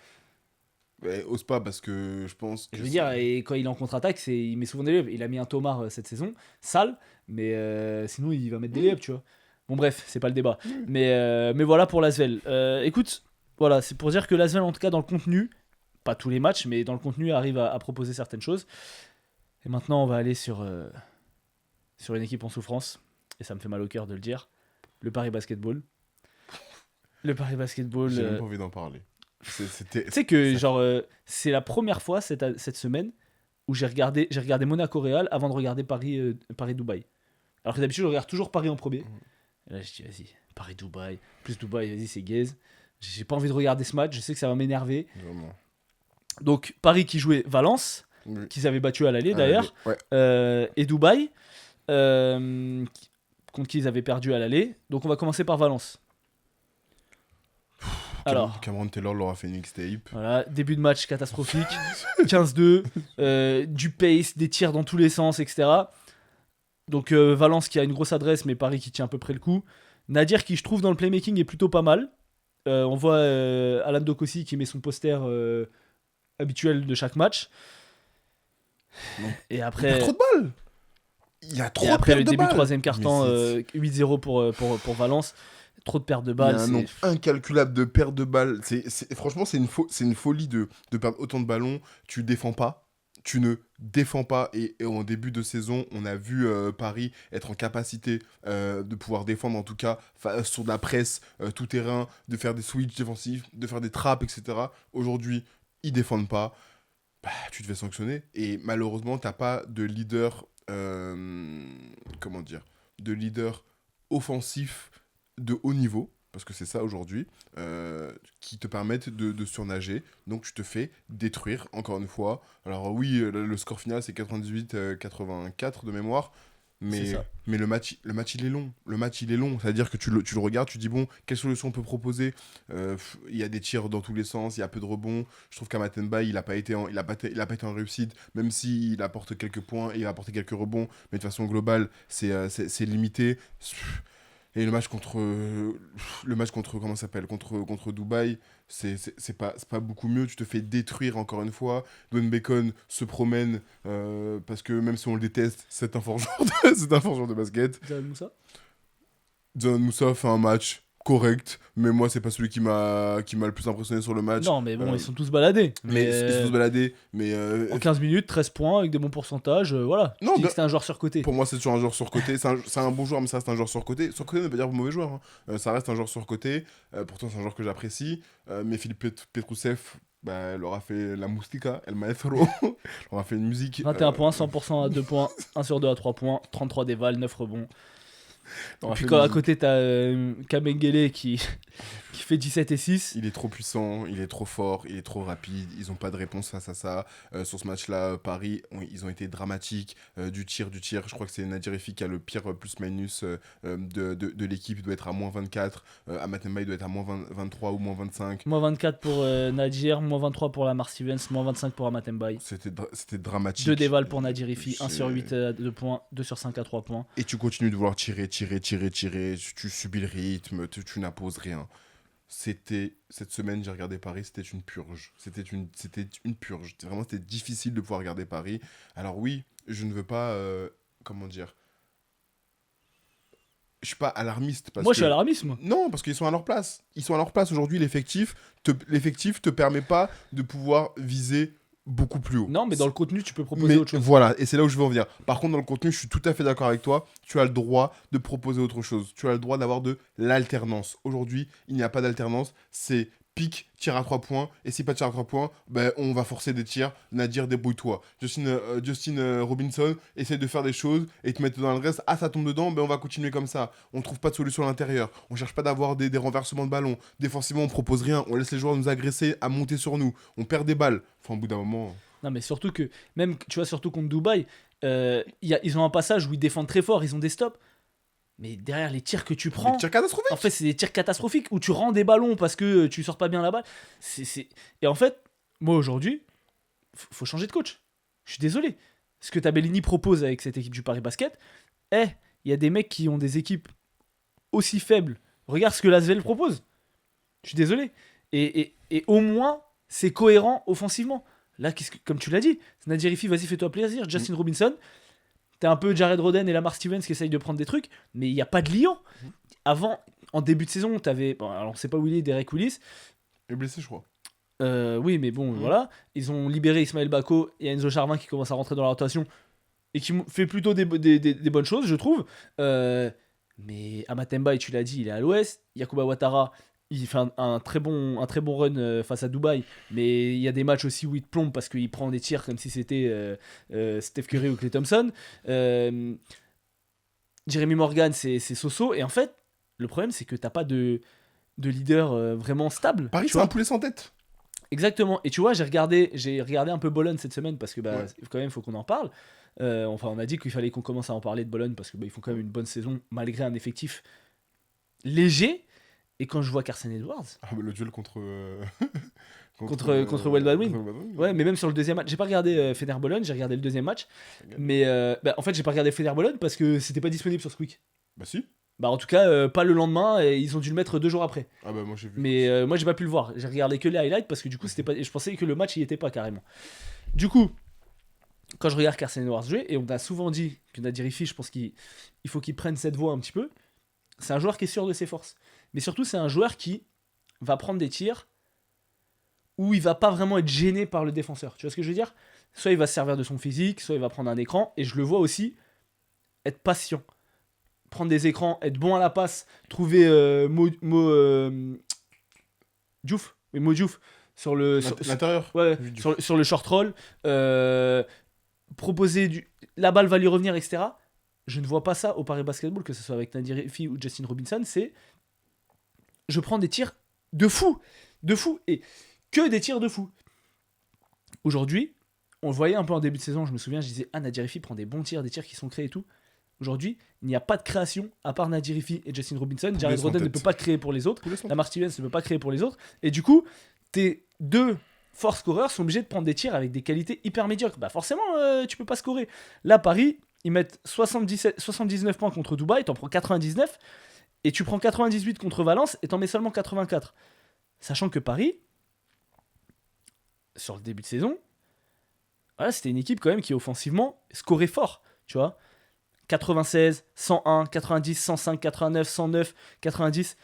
Ouais, ose pas parce que je pense que Je veux dire, et quand il est en contre-attaque, il met souvent des layups. Il a mis un Thomas cette saison, sale, mais sinon il va mettre des layups, tu vois. Bon, bref, c'est pas le débat. Mais voilà pour l'Asvel. Écoute, voilà, c'est pour dire que l'Asvel, en tout cas, dans le contenu, pas tous les matchs, mais dans le contenu, arrive à proposer certaines choses. Et maintenant, on va aller sur une équipe en souffrance. Et ça me fait mal au cœur de le dire. Le Paris Basketball. Le Paris Basketball. j'ai même pas envie d'en parler. C'était Tu sais que genre c'est la première fois cette semaine où j'ai regardé Monaco Real avant de regarder Paris Dubaï. Alors que d'habitude je regarde toujours Paris en premier. Et là je dis vas-y, Paris Dubaï, plus Dubaï, vas-y c'est gaze. J'ai pas envie de regarder ce match, je sais que ça va m'énerver. vraiment. Donc Paris qui jouait Valence, Oui. qu'ils avaient battu à l'aller d'ailleurs, Ouais. et Dubaï contre qui ils avaient perdu à l'aller. Donc on va commencer par Valence. Alors, Cameron Taylor leur a fait une mixtape. voilà, début de match catastrophique, 15-2, du pace, des tirs dans tous les sens, etc. Donc Valence qui a une grosse adresse, mais Paris qui tient à peu près le coup. Nadir qui, je trouve, dans le playmaking est plutôt pas mal. On voit Alan Dokossi qui met son poster habituel de chaque match. Non. Et Il y après, a trop de balles. Il y a trop et de après pertes le de début balles. du troisième quart-temps, Mais 8-0 pour Valence. Trop de pertes de il y a balles. un nombre incalculable de pertes de balles. Franchement, c'est une folie de perdre autant de ballons. Tu défends pas. Tu ne défends pas. Et en début de saison, on a vu Paris être en capacité de pouvoir défendre, en tout cas, sur de la presse, tout terrain, de faire des switches défensifs, de faire des trappes, etc. Aujourd'hui, ils défendent pas. Bah, tu te fais sanctionner. Et malheureusement, t'as pas de leader, comment dire, de leader offensif de haut niveau, parce que c'est ça aujourd'hui, qui te permettent de surnager. Donc tu te fais détruire, encore une fois. Alors oui, le score final, c'est 98-84 de mémoire. C'est Mais, ça. mais le match, il est long. Le match, il est long. C'est-à-dire que tu le regardes, tu dis, bon, quelle solution on peut proposer? Il y a des tirs dans tous les sens, il y a peu de rebonds. Je trouve qu'Amatemba, il n'a pas été en réussite, même s'il apporte quelques points et il a apporté quelques rebonds. Mais de façon globale, c'est limité. Et le match contre comment ça s'appelle, contre Dubaï, c'est pas beaucoup mieux. Tu te fais détruire encore une fois. Dwayne Bacon se promène parce que même si on le déteste, c'est un fort joueur de basket. Jamal Moussa. John Moussa fait un match correct, mais moi c'est pas celui qui m'a le plus impressionné sur le match. Non, mais bon, ils sont tous baladés. Mais ils sont tous baladés. Mais en 15 minutes, 13 points avec des bons pourcentages, voilà. Non, Je dis bien- que c'était un joueur surcoté. pour moi c'est toujours un joueur surcoté. C'est un bon joueur, mais ça reste un joueur surcoté. Surcoté ne veut pas dire mauvais joueur, hein. Ça reste un joueur surcoté. Pourtant c'est un joueur que j'apprécie. Mais Philippe Petrousev, bah, leur a fait la moustika, El Maestro. leur a fait une musique. 21 points, 100% à 2 points, 1 sur 2 à 3 points, 33 dévals, 9 rebonds. leur a Et puis fait quand une à musique. côté t'as Kamengele qui fait 17 et 6. Il est trop puissant, il est trop fort, il est trop rapide. Ils n'ont pas de réponse face à ça. Sur ce match-là, Paris, ils ont été dramatiques. Du tir. Je crois que c'est Nadir Efi qui a le pire plus-minus de l'équipe. Il doit être à moins 24. Amatemba, il doit être à moins 23 ou moins 25. Moins 24 pour Nadir, moins 23 pour Lamar Stevens, moins 25 pour Amatembaï. C'était dramatique. 2 dévals pour Nadir Ifi, 1 C'est- sur 8 à 2 points, 2 sur 5 à 3 points. Et tu continues de vouloir tirer. Tu subis le rythme, tu n'imposes rien. Cette semaine, j'ai regardé Paris, c'était une purge. C'était une purge. Vraiment, c'était difficile de pouvoir regarder Paris. Alors oui, je ne veux pas, comment dire, je suis pas alarmiste parce Moi que je suis alarmiste, moi. non, parce qu'ils sont à leur place. Ils sont à leur place aujourd'hui. L'effectif te permet pas de pouvoir viser beaucoup plus haut. Non, mais dans le contenu, tu peux proposer Mais autre chose. voilà, et c'est là où je veux en venir. Par contre, dans le contenu, je suis tout à fait d'accord avec toi. Tu as le droit de proposer autre chose. Tu as le droit d'avoir de l'alternance. Aujourd'hui, il n'y a pas d'alternance. C'est pique, tir à 3 points, et si pas de tir à 3 points, ben, on va forcer des tirs, Nadir, débrouille-toi. Justin Robinson essaie de faire des choses et te mettre dans le reste, ça tombe dedans, ben on va continuer comme ça. On trouve pas de solution à l'intérieur, on cherche pas d'avoir des renversements de ballon, défensivement on propose rien, on laisse les joueurs nous agresser, à monter sur nous, on perd des balles. Enfin, au bout d'un moment... Non, mais surtout que, même, tu vois, surtout contre Dubaï, ils ont un passage où ils défendent très fort, ils ont des stops. Mais derrière les tirs que tu prends, Des tirs catastrophiques. en fait, c'est des tirs catastrophiques où tu rends des ballons parce que tu sors pas bien la balle. Et en fait, moi aujourd'hui, faut changer de coach. Je suis désolé. Ce que Tabellini propose avec cette équipe du Paris Basket, il y a des mecs qui ont des équipes aussi faibles. Regarde ce que l'Asvel propose. Je suis désolé. Et au moins, c'est cohérent offensivement. Là, comme tu l'as dit, Nadir Rifi, vas-y, fais-toi plaisir. Justin Robinson, t'es un peu Jared Roden et Lamar Stevens qui essayent de prendre des trucs, mais il n'y a pas de liant. Avant, en début de saison, t'avais. Bon, alors on sait pas où il est, Derek Willis. Il est blessé, je crois. Oui, mais bon, voilà. Ils ont libéré Ismaël Bako et Enzo Charvin qui commence à rentrer dans la rotation et qui fait plutôt des bonnes choses, je trouve. Mais Amatemba, et tu l'as dit, il est à l'ouest. Yakuba Ouattara, il fait un très bon run face à Dubaï, mais il y a des matchs aussi où il te plombe parce qu'il prend des tirs comme si c'était Steph Curry ou Klay Thompson. Jeremy Morgan, c'est so-so. Et en fait, le problème, c'est que t'as pas de leader vraiment stable. Paris, c'est un poulet sans tête. Exactement. Et tu vois, j'ai regardé un peu Bologne cette semaine parce que quand même, il faut qu'on en parle. Enfin, on a dit qu'il fallait qu'on commence à en parler de Bologne parce que ils font quand même une bonne saison malgré un effectif léger. Et quand je vois Carson Edwards, le duel contre contre Wild Wing. Ouais, mais même sur le deuxième match, j'ai pas regardé Fener Bologne, j'ai regardé le deuxième match. Mais en fait, j'ai pas regardé Fener Bologne parce que c'était pas disponible sur Squeak. Bah si. Bah en tout cas, pas le lendemain, et ils ont dû le mettre 2 jours après. Ah bah moi j'ai vu. Mais moi j'ai pas pu le voir, j'ai regardé que les highlights parce que du coup c'était pas, je pensais que le match il était pas carrément. Du coup, quand je regarde Carson Edwards jouer, et on a souvent dit que Nadir Rifi, je pense qu'il faut qu'il prenne cette voie un petit peu. C'est un joueur qui est sûr de ses forces, mais surtout c'est un joueur qui va prendre des tirs où il va pas vraiment être gêné par le défenseur. Tu vois ce que je veux dire? Soit il va se servir de son physique, soit il va prendre un écran, et je le vois aussi être patient. Prendre des écrans, être bon à la passe, trouver Diouf, oui, Mo Diouf sur le l'intérieur. Ouais, sur le short roll, proposer la balle va lui revenir, etc. Je ne vois pas ça au Paris Basketball, que ce soit avec Nadir Rifi ou Justin Robinson. C'est je prends des tirs de fou, et que des tirs de fou. Aujourd'hui, on le voyait un peu en début de saison, je me souviens, je disais Nadir Rifi prend des bons tirs, des tirs qui sont créés et tout. Aujourd'hui, il n'y a pas de création à part Nadir Rifi et Justin Robinson. Jared Roden ne peut pas créer pour les autres. Lamar Stevens ne peut pas créer pour les autres. Et du coup, tes deux force scoreurs sont obligés de prendre des tirs avec des qualités hyper médiocres. Bah forcément, tu peux pas scorer. Là, Paris, ils mettent 79 points contre Dubaï, t'en prends 99. Et tu prends 98 contre Valence et t'en mets seulement 84. Sachant que Paris, sur le début de saison, voilà, c'était une équipe quand même qui offensivement scorait fort. Tu vois, 96, 101, 90, 105, 89, 109, 90.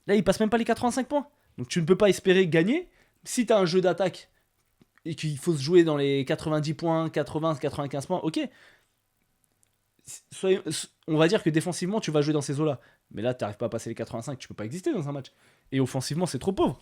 Là, ils passent même pas les 85 points. Donc tu ne peux pas espérer gagner. Si tu as un jeu d'attaque et qu'il faut se jouer dans les 90 points, 80, 95 points, ok. On va dire que défensivement, tu vas jouer dans ces eaux-là. Mais là, tu n'arrives pas à passer les 85, tu peux pas exister dans un match. Et offensivement, c'est trop pauvre.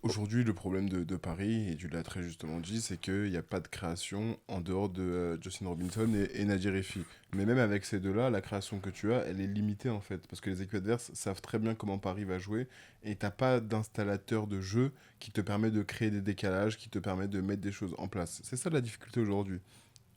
Aujourd'hui, le problème de Paris, et tu l'as très justement dit, c'est qu'il n'y a pas de création en dehors de Justin Robinson et Nadir Rifi. Mais même avec ces deux-là, la création que tu as, elle est limitée en fait. Parce que les équipes adverses savent très bien comment Paris va jouer. Et tu n'as pas d'installateur de jeu qui te permet de créer des décalages, qui te permet de mettre des choses en place. C'est ça la difficulté aujourd'hui.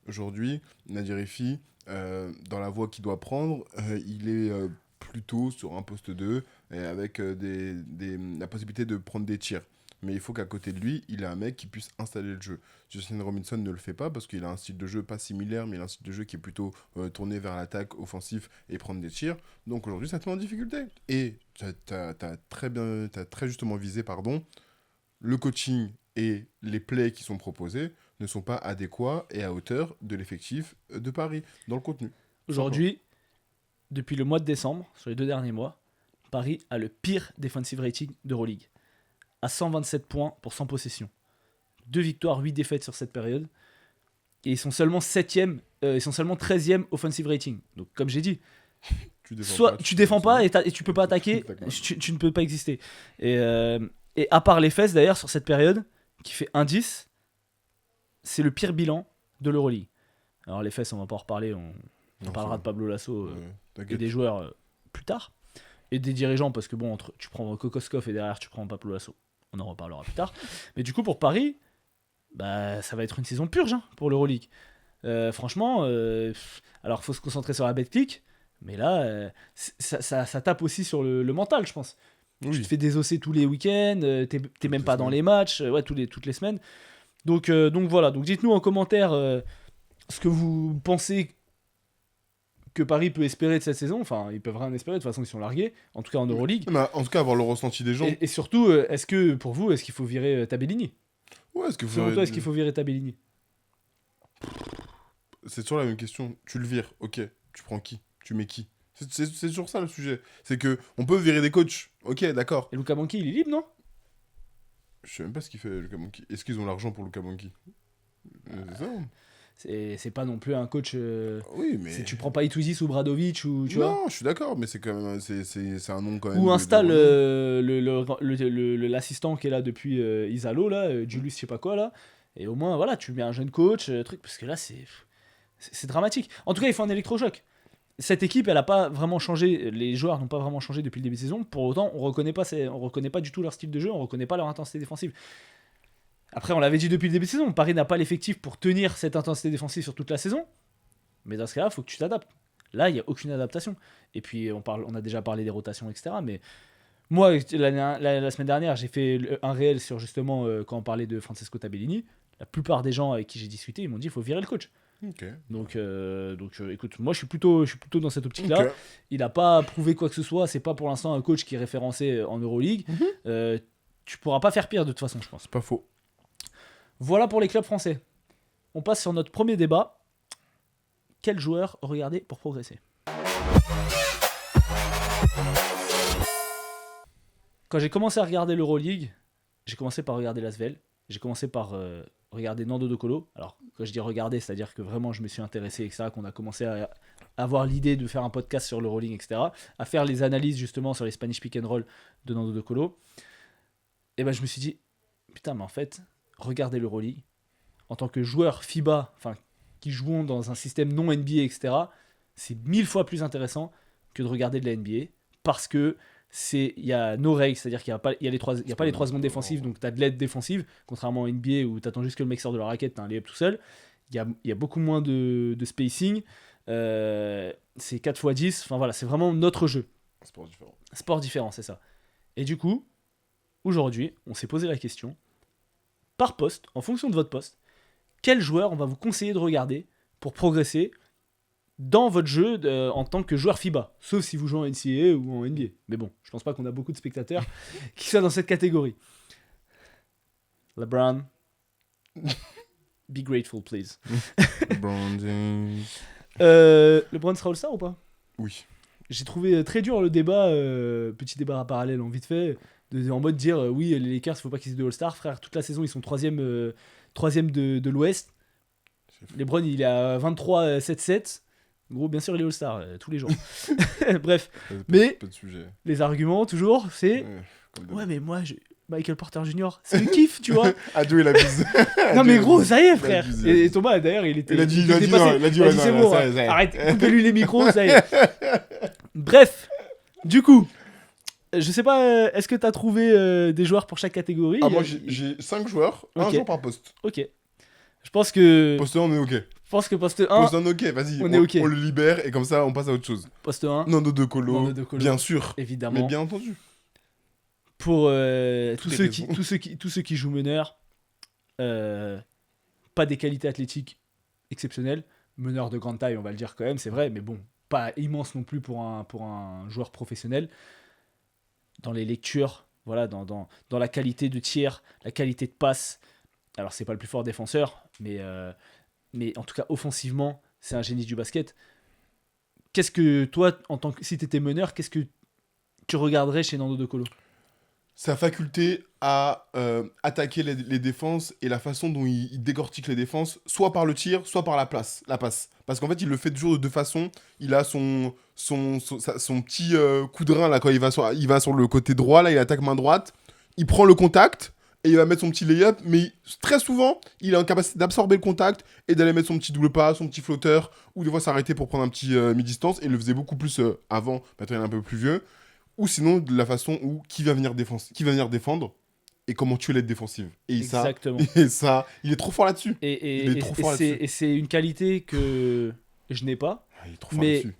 Aujourd'hui, Nadir Rifi, dans la voie qu'il doit prendre, il est plutôt sur un poste 2 et avec la possibilité de prendre des tirs. Mais il faut qu'à côté de lui, il ait un mec qui puisse installer le jeu. Justin Robinson ne le fait pas parce qu'il a un style de jeu pas similaire, mais il a un style de jeu qui est plutôt tourné vers l'attaque offensif et prendre des tirs. Donc aujourd'hui, ça te met en difficulté. Et tu as très justement visé, le coaching et les plays qui sont proposés ne sont pas adéquats et à hauteur de l'effectif de Paris dans le contenu. Aujourd'hui, depuis le mois de décembre, sur les 2 derniers mois, Paris a le pire defensive rating d'Euroleague. À 127 points pour 100 possessions. 2 victoires, 8 défaites sur cette période. Et ils sont seulement 13e offensive rating. Donc comme j'ai dit, tu défends pas et tu peux pas attaquer, tu ne peux pas exister. Et Et à part les fesses, d'ailleurs, sur cette période, qui fait 1-10, c'est le pire bilan de l'Euroleague. Alors les fesses, on va pas en reparler, on Non, parlera ça de Pablo Lasso va. Ouais, et t'inquiète. des joueurs plus tard. Et des dirigeants, parce que bon, tu prends Kokoskov et derrière tu prends Pablo Lasso. On en reparlera plus tard. Mais du coup, pour Paris, bah, ça va être une saison purge pour l'Euroleague. Franchement, alors faut se concentrer sur la betclic, mais là, ça tape aussi sur le mental, je pense. Tu te Oui. fais désosser tous les week-ends, t'es même les pas dans semaines. les matchs, ouais, toutes les semaines. Donc voilà, donc dites-nous en commentaire ce que vous pensez que Paris peut espérer de cette saison. Enfin, ils peuvent rien espérer, de toute façon ils sont largués, en tout cas en Euroleague. Mais en tout cas, avoir le ressenti des gens. Et surtout, est-ce que pour vous, est-ce qu'il faut virer Tabellini? Ouais, est-ce que vous Selon toi, est-ce qu'il faut virer Tabellini? C'est toujours la même question. Tu le vires, ok. Tu prends qui? Tu mets qui? C'est toujours ça le sujet. C'est que on peut virer des coachs. Ok, d'accord. Et Luka Banki, il est libre, non? Je sais même pas ce qu'il fait, Luka Banki. Est-ce qu'ils ont l'argent pour Luka Banki? C'est ça? C'est pas non plus un coach. Oui, mais. Tu prends pas Itouzis ou Bradovic ou tu vois. Non, je suis d'accord, mais c'est quand même. C'est un nom quand même. Ou installe renom. l'assistant qui est là depuis Isalo, là, Julius, je sais pas quoi, là. Et au moins, voilà, tu mets un jeune coach, truc, parce que là, c'est dramatique. En tout cas, il faut un électrochoc. Cette équipe, elle a pas vraiment changé, les joueurs n'ont pas vraiment changé depuis le début de saison. Pour autant, on reconnaît pas du tout leur style de jeu, on reconnaît pas leur intensité défensive. Après, on l'avait dit depuis le début de saison, Paris n'a pas l'effectif pour tenir cette intensité défensive sur toute la saison. Mais dans ce cas-là, il faut que tu t'adaptes. Là, il n'y a aucune adaptation. Et puis, on a déjà parlé des rotations, etc. Mais moi, la semaine dernière, j'ai fait un réel sur justement quand on parlait de Francesco Tabellini. La plupart des gens avec qui j'ai discuté, ils m'ont dit qu'il faut virer le coach. Ok. Donc, écoute, moi je suis plutôt dans cette optique-là. Ok. Il n'a pas prouvé quoi que ce soit. C'est pas pour l'instant un coach qui est référencé en Euroleague. Tu pourras pas faire pire de toute façon, je pense. C'est pas faux. Voilà pour les clubs français. On passe sur notre premier débat. Quel joueur regarder pour progresser? Quand j'ai commencé à regarder l'Euroleague, j'ai commencé par regarder l'Asvel. J'ai commencé par regarder Nando De Colo. Alors, quand je dis regarder, c'est-à-dire que vraiment je me suis intéressé, etc. Qu'on a commencé à avoir l'idée de faire un podcast sur l'Euroleague, etc. À faire les analyses justement sur les Spanish Pick and Roll de Nando De Colo. Et ben je me suis dit, putain, mais en fait, regarder l'Euroleague en tant que joueur FIBA, enfin qui jouent dans un système non NBA, etc., c'est 1000 fois plus intéressant que de regarder de la NBA parce que il y a no règles, c'est-à-dire qu'il n'y a pas les 3 secondes défensives, donc tu as de l'aide défensive, contrairement à NBA où tu attends juste que le mec sorte de la raquette, tu as un layup tout seul. Il y a beaucoup moins de spacing. C'est 4x10, enfin voilà, c'est vraiment notre jeu. Sport différent. Sport différent, c'est ça. Et du coup, aujourd'hui, on s'est posé la question, par poste, en fonction de votre poste, quel joueur on va vous conseiller de regarder pour progresser dans votre jeu en tant que joueur FIBA, sauf si vous jouez en NCAA ou en NBA. Mais bon, je pense pas qu'on a beaucoup de spectateurs qui soient dans cette catégorie. LeBron, be grateful, please. Branding. LeBron sera All-Star ou pas? Oui. J'ai trouvé très dur le débat, petit débat parallèle en vite fait, en mode dire oui, les Lakers, il faut pas qu'ils aient de All-Star, frère, toute la saison ils sont troisième de l'Ouest. LeBron il est à 23-7-7. Gros, bien sûr, il est All-Star tous les jours. Bref, mais Pas de sujet. les arguments, toujours, c'est ouais, mais moi, Michael Porter Jr., c'est le kiff, tu vois. Adieu et la bise. Non, mais gros, ça y est, frère. Il a dit, Et Thomas, d'ailleurs, il était. Il a dit, était non, passé. il a dit, Il a ouais, dit, non, c'est non, bon, ça y est. arrête, coupez-lui les micros, ça y est. Bref, du coup, je sais pas, est-ce que t'as trouvé des joueurs pour chaque catégorie? Ah, moi j'ai 5 joueurs, un Ok. joueur par poste. Ok. Je pense que. Poste 1, on est ok. Poste 1. Poste 1, ok, vas-y. on est ok. On le libère et comme ça, on passe à autre chose. Poste 1, Nando De Colo, Nando De Colo. bien sûr. évidemment. Mais bien entendu. Pour Toutes tous les ceux qui jouent meneur, pas des qualités athlétiques exceptionnelles. Meneur de grande taille, on va le dire quand même, c'est vrai, mais bon, pas immense non plus pour un joueur professionnel. Dans les lectures, voilà, dans la qualité de tir, la qualité de passe. Alors, c'est pas le plus fort défenseur, mais en tout cas, offensivement, c'est un génie du basket. Qu'est-ce que toi, si tu étais meneur, qu'est-ce que tu regarderais chez Nando De Colo? Sa faculté à attaquer les défenses et la façon dont il décortique les défenses, soit par le tir, soit par la passe. Parce qu'en fait, il le fait toujours de deux façons. Il a son petit coup de rein là, quand il va sur le côté droit, là, il attaque main droite. il prend le contact et il va mettre son petit lay-up, mais très souvent, il est en capacité d'absorber le contact et d'aller mettre son petit double pas, son petit flotteur, ou des fois s'arrêter pour prendre un petit mi-distance, et il le faisait beaucoup plus avant, maintenant il est un peu plus vieux, ou sinon de la façon où qui va venir défendre, et comment tuer l'aide défensive. Exactement. Et ça, il est trop fort là-dessus. Et, Il est et, trop et fort c'est, là-dessus. et c'est une qualité que je n'ai pas, Ah, il est trop fort mais là-dessus.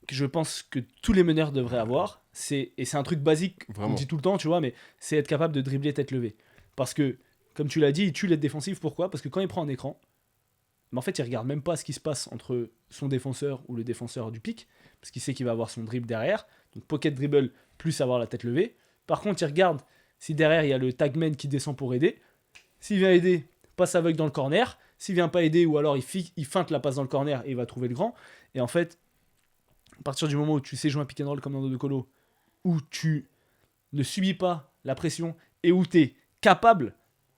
que je pense que tous les meneurs devraient avoir. Et c'est un truc basique qu'on Vraiment. dit tout le temps, tu vois, mais c'est être capable de dribbler tête levée. Parce que, comme tu l'as dit, il tue l'aide défensive. Pourquoi? Parce que quand il prend un écran, mais en fait, il regarde même pas ce qui se passe entre son défenseur ou le défenseur du pic, parce qu'il sait qu'il va avoir son dribble derrière. Donc pocket dribble plus avoir la tête levée. Par contre, il regarde si derrière il y a le tagman qui descend pour aider. S'il vient aider, passe aveugle dans le corner. S'il vient pas aider, ou alors il feinte la passe dans le corner et il va trouver le grand. Et en fait, à partir du moment où tu sais jouer un pick and roll comme dans Dodo Colo, où tu ne subis pas la pression et où tu es capable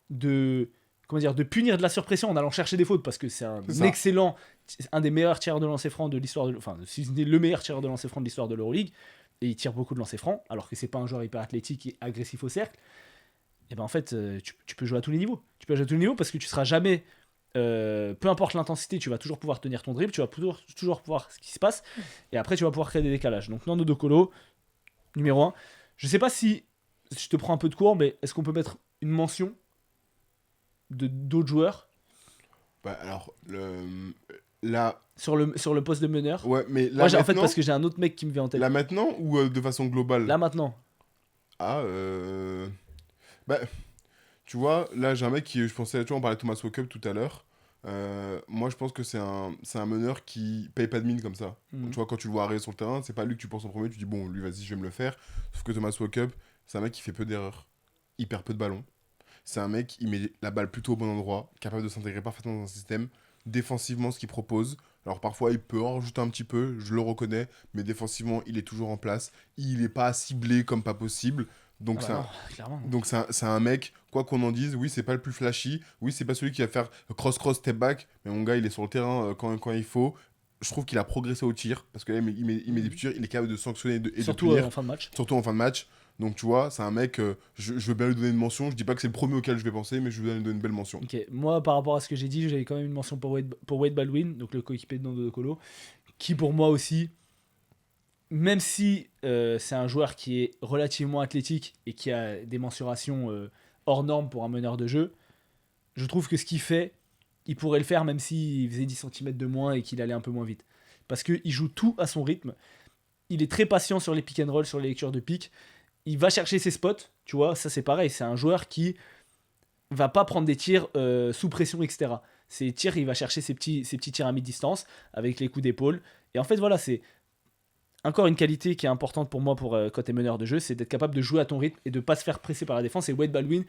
de, de punir de la surpression en allant chercher des fautes, parce que c'est un C'est ça. excellent, un des meilleurs tireurs de lancer franc de l'histoire, enfin, si ce n'est le meilleur tireur de lancer franc de l'histoire de l'Euroleague, et il tire beaucoup de lancer franc, alors que c'est pas un joueur hyper athlétique et agressif au cercle. Et ben en fait, tu peux jouer à tous les niveaux. Tu peux jouer à tous les niveaux parce que tu seras jamais, peu importe l'intensité, tu vas toujours pouvoir tenir ton dribble, tu vas toujours pouvoir ce qui se passe, et après tu vas pouvoir créer des décalages. Donc Nando De Colo, numéro 1. Je sais pas si je te prends un peu de cours, mais est-ce qu'on peut mettre une mention de d'autres joueurs Bah, alors, là, sur le poste de meneur? ouais, mais là Moi, en fait, maintenant, parce que j'ai un autre mec qui me vient en tête. là maintenant ou de façon globale? Là maintenant. Ah, bah, tu vois, là j'ai un mec qui, je pensais, tu vois, on parlait de Thomas Walkup tout à l'heure. Moi je pense que c'est un meneur qui paye pas de mine comme ça. Mhm. Tu vois, quand tu le vois arriver sur le terrain, c'est pas lui que tu penses en premier, tu dis bon, lui vas-y, je vais me le faire. Sauf que Thomas Walkup, c'est un mec qui fait peu d'erreurs. Il perd peu de ballons. C'est un mec, il met la balle plutôt au bon endroit, capable de s'intégrer parfaitement dans un système. Défensivement, ce qu'il propose. Alors parfois, il peut en rajouter un petit peu, je le reconnais, mais défensivement, il est toujours en place. Il est pas ciblé comme pas possible. Ah Donc bah c'est non, un, clairement. Non. donc c'est un mec, quoi qu'on en dise, oui, c'est pas le plus flashy, oui, c'est pas celui qui va faire cross-cross, step-back, mais mon gars, il est sur le terrain quand il faut. Je trouve qu'il a progressé au tir, parce que là, il met des tirs, il est capable de sanctionner et de Surtout punir, en fin de match. surtout en fin de match. Donc tu vois, c'est un mec, je veux bien lui donner une mention, je dis pas que c'est le premier auquel je vais penser, mais je veux bien lui donner une belle mention. Ok, moi par rapport à ce que j'ai dit, j'avais quand même une mention pour Wade Baldwin, donc le coéquipier de Nando De Colo, qui pour moi aussi, même si c'est un joueur qui est relativement athlétique et qui a des mensurations hors normes pour un meneur de jeu, je trouve que ce qu'il fait, il pourrait le faire même s'il faisait 10 cm de moins et qu'il allait un peu moins vite. Parce qu'il joue tout à son rythme. Il est très patient sur les pick and roll, sur les lectures de pick. Il va chercher ses spots, tu vois, ça c'est pareil. C'est un joueur qui va pas prendre des tirs sous pression, etc. Ses tirs, il va chercher ses petits tirs à mi-distance avec les coups d'épaule. Et en fait, voilà, c'est encore une qualité qui est importante pour moi pour quand t'es meneur de jeu, c'est d'être capable de jouer à ton rythme et de pas se faire presser par la défense. Et Wade Baldwin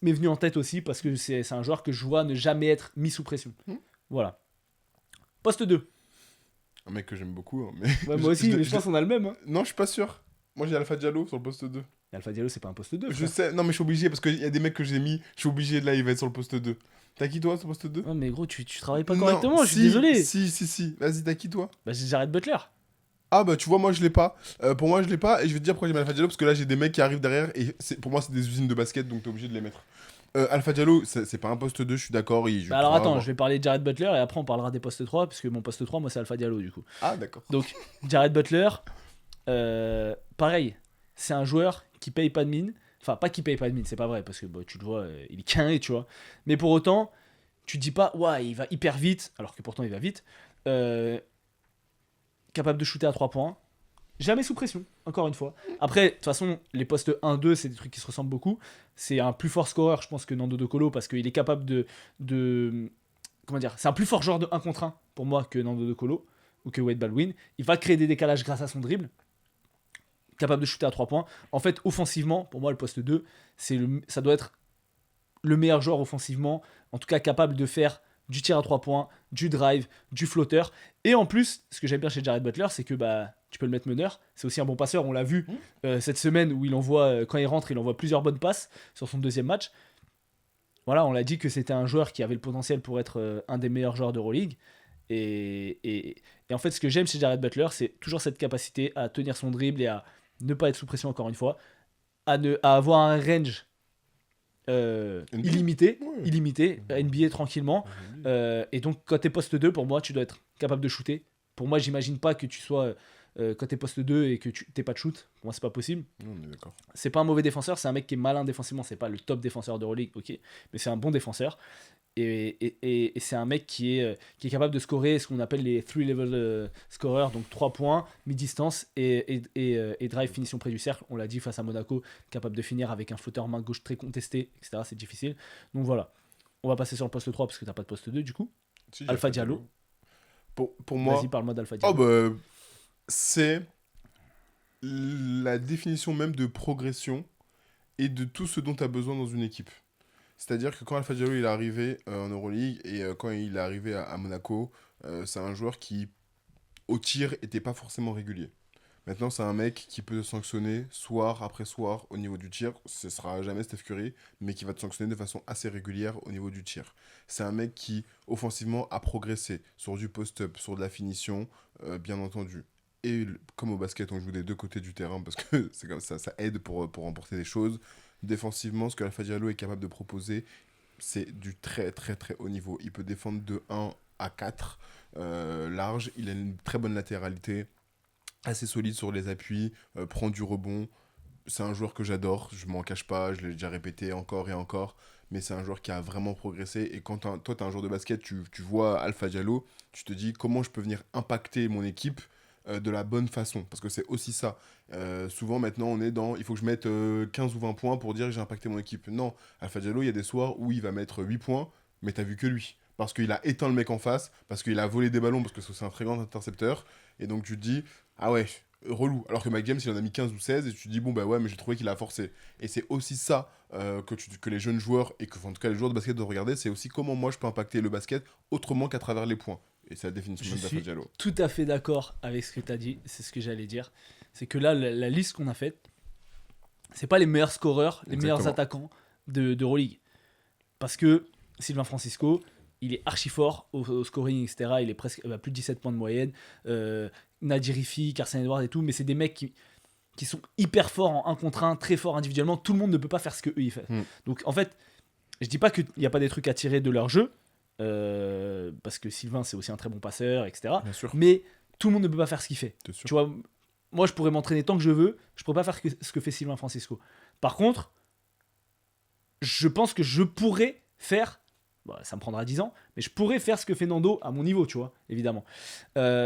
m'est venu en tête aussi parce que c'est un joueur que je vois ne jamais être mis sous pression. Voilà. Poste 2. Un mec que j'aime beaucoup, hein, mais... Ouais, moi aussi, mais je pense qu'on a le même. Hein. Non, je suis pas sûr. Moi j'ai Alpha Diallo sur le poste 2. Et Alpha Diallo, c'est pas un poste 2. Je sais, non mais je suis obligé, parce qu'il y a des mecs que j'ai mis, je suis obligé, là il va être sur le poste 2. T'as qui toi sur le poste 2? Non, mais gros, tu travailles pas Non, correctement, je suis si, désolé. Si. Vas-y, t'as qui toi? Bah, j'ai Jared Butler. Ah bah tu vois, moi je l'ai pas. Pour moi je l'ai pas, et je vais te dire pourquoi j'ai mis Alpha Diallo, parce que là j'ai des mecs qui arrivent derrière, et pour moi c'est des usines de basket, donc t'es obligé de les mettre. Alpha Diallo, c'est pas un poste 2, je suis d'accord. Bah alors attends, je vais parler de Jared Butler et après on parlera des postes 3, parce que mon poste 3, moi c'est Alpha Diallo du coup. Ah d'accord. Donc, Jared Butler, pareil, c'est un joueur qui paye pas de mine. Enfin, pas qui paye pas de mine, c'est pas vrai, parce que bah, tu le vois, il est quiné, tu vois. Mais pour autant, tu te dis pas, ouais, il va hyper vite, alors que pourtant il va vite. Capable de shooter à 3 points. Jamais sous pression, encore une fois. Après, de toute façon, les postes 1-2, c'est des trucs qui se ressemblent beaucoup. C'est un plus fort scoreur, je pense, que Nando De Colo, parce qu'il est capable de. Comment dire? C'est un plus fort joueur de 1 contre 1, pour moi, que Nando De Colo, ou que Wade Baldwin. Il va créer des décalages grâce à son dribble. Capable de shooter à 3 points. En fait, offensivement, pour moi, le poste 2, ça doit être le meilleur joueur offensivement. En tout cas, capable de faire du tir à 3 points, du drive, du flotteur. Et en plus, ce que j'aime bien chez Jared Butler, c'est que bah, tu peux le mettre meneur. C'est aussi un bon passeur. On l'a vu cette semaine où il envoie, quand il rentre, il envoie plusieurs bonnes passes sur son deuxième match. Voilà, on l'a dit que c'était un joueur qui avait le potentiel pour être un des meilleurs joueurs d'Euroleague. Et en fait, ce que j'aime chez Jared Butler, c'est toujours cette capacité à tenir son dribble et à ne pas être sous pression, encore une fois, à avoir un range NBA? illimité, Ouais. illimité, NBA tranquillement. Et donc, quand t'es poste 2, pour moi, tu dois être capable de shooter. Pour moi, j'imagine pas que tu sois quand t'es poste 2 et que tu t'es pas de shoot. Pour moi, c'est pas possible. Non, on est d'accord. C'est pas un mauvais défenseur, c'est un mec qui est malin défensivement. C'est pas le top défenseur de Euroleague, ok, mais c'est un bon défenseur. Et c'est un mec qui est capable de scorer ce qu'on appelle les 3-level scorers, donc 3 points, mi-distance et drive finition près du cercle. On l'a dit face à Monaco, capable de finir avec un flotteur main gauche très contesté, etc. C'est difficile. Donc voilà, on va passer sur le poste 3 parce que t'as pas de poste 2 du coup. Si, j'ai Alpha Alpha Diallo. Pour moi, Vas-y, parle-moi d'Alpha oh Diallo. bah, c'est la définition même de progression et de tout ce dont tu as besoin dans une équipe. C'est-à-dire que quand Alpha Diallo il est arrivé en Euroleague et quand il est arrivé à Monaco, c'est un joueur qui, au tir, était pas forcément régulier. Maintenant, c'est un mec qui peut te sanctionner soir après soir au niveau du tir. Ce sera jamais Steph Curry, mais qui va te sanctionner de façon assez régulière au niveau du tir. C'est un mec qui, offensivement, a progressé sur du post-up, sur de la finition, bien entendu. Et comme au basket, on joue des deux côtés du terrain parce que c'est comme ça aide pour remporter des choses. Défensivement, ce que Alpha Diallo est capable de proposer, c'est du très très très haut niveau. Il peut défendre de 1 à 4 large. Il a une très bonne latéralité, assez solide sur les appuis, prend du rebond. C'est un joueur que j'adore, je m'en cache pas, je l'ai déjà répété encore et encore, mais c'est un joueur qui a vraiment progressé. Et quand toi, tu es un joueur de basket, tu vois Alpha Diallo, tu te dis comment je peux venir impacter mon équipe de la bonne façon. Parce que c'est aussi ça. Souvent, maintenant, on est dans il faut que je mette 15 ou 20 points pour dire que j'ai impacté mon équipe. Non, Alpha Diallo, il y a des soirs où il va mettre 8 points, mais t'as vu que lui. Parce qu'il a éteint le mec en face, parce qu'il a volé des ballons, parce que c'est un très grand intercepteur. Et donc, tu te dis, ah ouais, relou. Alors que Mike James, il en a mis 15 ou 16, et tu te dis, bon, bah ouais, mais j'ai trouvé qu'il a forcé. Et c'est aussi ça que les jeunes joueurs, et que, en tout cas, les joueurs de basket doivent regarder, c'est aussi comment moi je peux impacter le basket autrement qu'à travers les points. Et c'est la définition Je même d'Alpha suis Diallo. tout à fait d'accord avec ce que tu as dit, c'est ce que j'allais dire. C'est que là, la liste qu'on a faite, c'est pas les meilleurs scoreurs, les meilleurs Exactement. attaquants de Euroleague. Parce que Sylvain Francisco, il est archi fort au scoring, etc. Il est presque à plus de 17 points de moyenne. Nadir Rifi, Carson Edwards et tout, mais c'est des mecs qui sont hyper forts en 1 contre 1, très forts individuellement. Tout le monde ne peut pas faire ce qu'eux ils font. Donc en fait, je dis pas qu'il n'y a pas des trucs à tirer de leur jeu, parce que Sylvain c'est aussi un très bon passeur, etc. Bien sûr. Mais tout le monde ne peut pas faire ce qu'il fait. Bien sûr. Tu vois, moi je pourrais m'entraîner tant que je veux, je pourrais pas faire ce que fait Sylvain Francisco. Par contre, je pense que je pourrais faire, bah, ça me prendra 10 ans, mais je pourrais faire ce que fait Nando à mon niveau, tu vois, évidemment.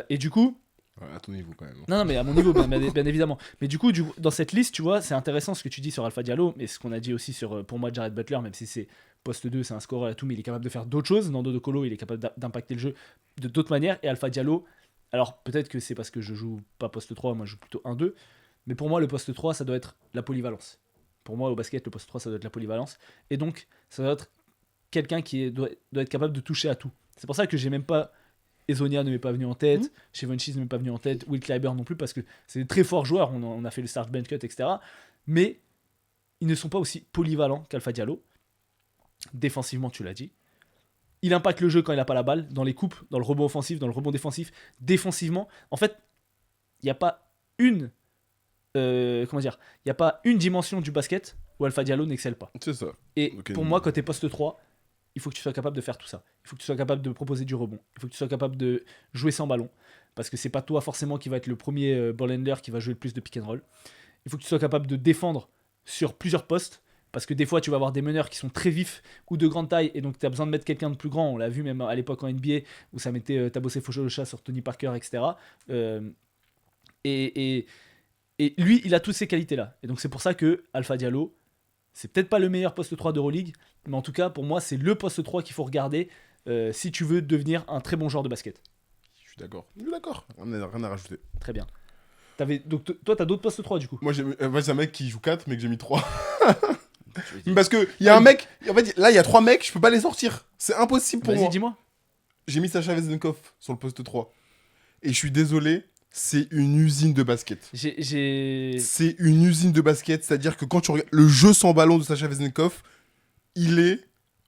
Et du coup, Ouais, à ton niveau quand même. non, mais à mon niveau, bien évidemment. Mais du coup, dans cette liste, tu vois, c'est intéressant ce que tu dis sur Alpha Diallo, mais ce qu'on a dit aussi sur, pour moi, Jared Butler, même si c'est poste 2, c'est un scoreur et tout, mais il est capable de faire d'autres choses. Nando De Colo, il est capable d'impacter le jeu de d'autres manières. Et Alpha Diallo, alors peut-être que c'est parce que je joue pas poste 3, moi je joue plutôt 1-2, mais pour moi, le poste 3, ça doit être la polyvalence. Pour moi, au basket, le poste 3, ça doit être la polyvalence. Et donc, ça doit être quelqu'un doit être capable de toucher à tout. C'est pour ça que j'ai même pas. Ezonia ne m'est pas venu en tête, Shevonchis ne m'est pas venu en tête, Will Clyburn non plus, parce que c'est des très forts joueurs, on a fait le start bench cut, etc. Mais ils ne sont pas aussi polyvalents qu'Alpha Diallo. Défensivement, tu l'as dit. Il impacte le jeu quand il n'a pas la balle, dans les coupes, dans le rebond offensif, dans le rebond défensif, défensivement. En fait, il n'y a pas une. Comment dire, il n'y a pas une dimension du basket où Alpha Diallo n'excelle pas. C'est ça. Et Ok. pour moi, quand tu es poste 3, il faut que tu sois capable de faire tout ça. Il faut que tu sois capable de proposer du rebond. Il faut que tu sois capable de jouer sans ballon. Parce que c'est pas toi forcément qui va être le premier ball handler qui va jouer le plus de pick and roll. Il faut que tu sois capable de défendre sur plusieurs postes. Parce que des fois, tu vas avoir des meneurs qui sont très vifs ou de grande taille. Et donc, tu as besoin de mettre quelqu'un de plus grand. On l'a vu même à l'époque en NBA où ça mettait Tabose Fosho sur Tony Parker, etc. Et lui, il a toutes ces qualités-là. Et donc, c'est pour ça que Alpha Diallo, c'est peut-être pas le meilleur poste 3 d'Euroleague, mais en tout cas, pour moi, c'est le poste 3 qu'il faut regarder si tu veux devenir un très bon joueur de basket. Je suis d'accord. Je suis d'accord. Rien à rajouter. Très bien. Donc, toi, t'as d'autres postes 3 du coup. Moi, c'est un mec qui joue 4, mais que j'ai mis 3. Tu veux dire- Parce que il y a un mec. En fait, là, il y a 3 mecs, je peux pas les sortir. C'est impossible pour Vas-y, moi. dis-moi. J'ai mis Sacha Vezenkov sur le poste 3. Et je suis désolé, c'est une usine de basket. J'ai. C'est une usine de basket, c'est-à-dire que quand tu regardes le jeu sans ballon de Sacha Vezenkov, il est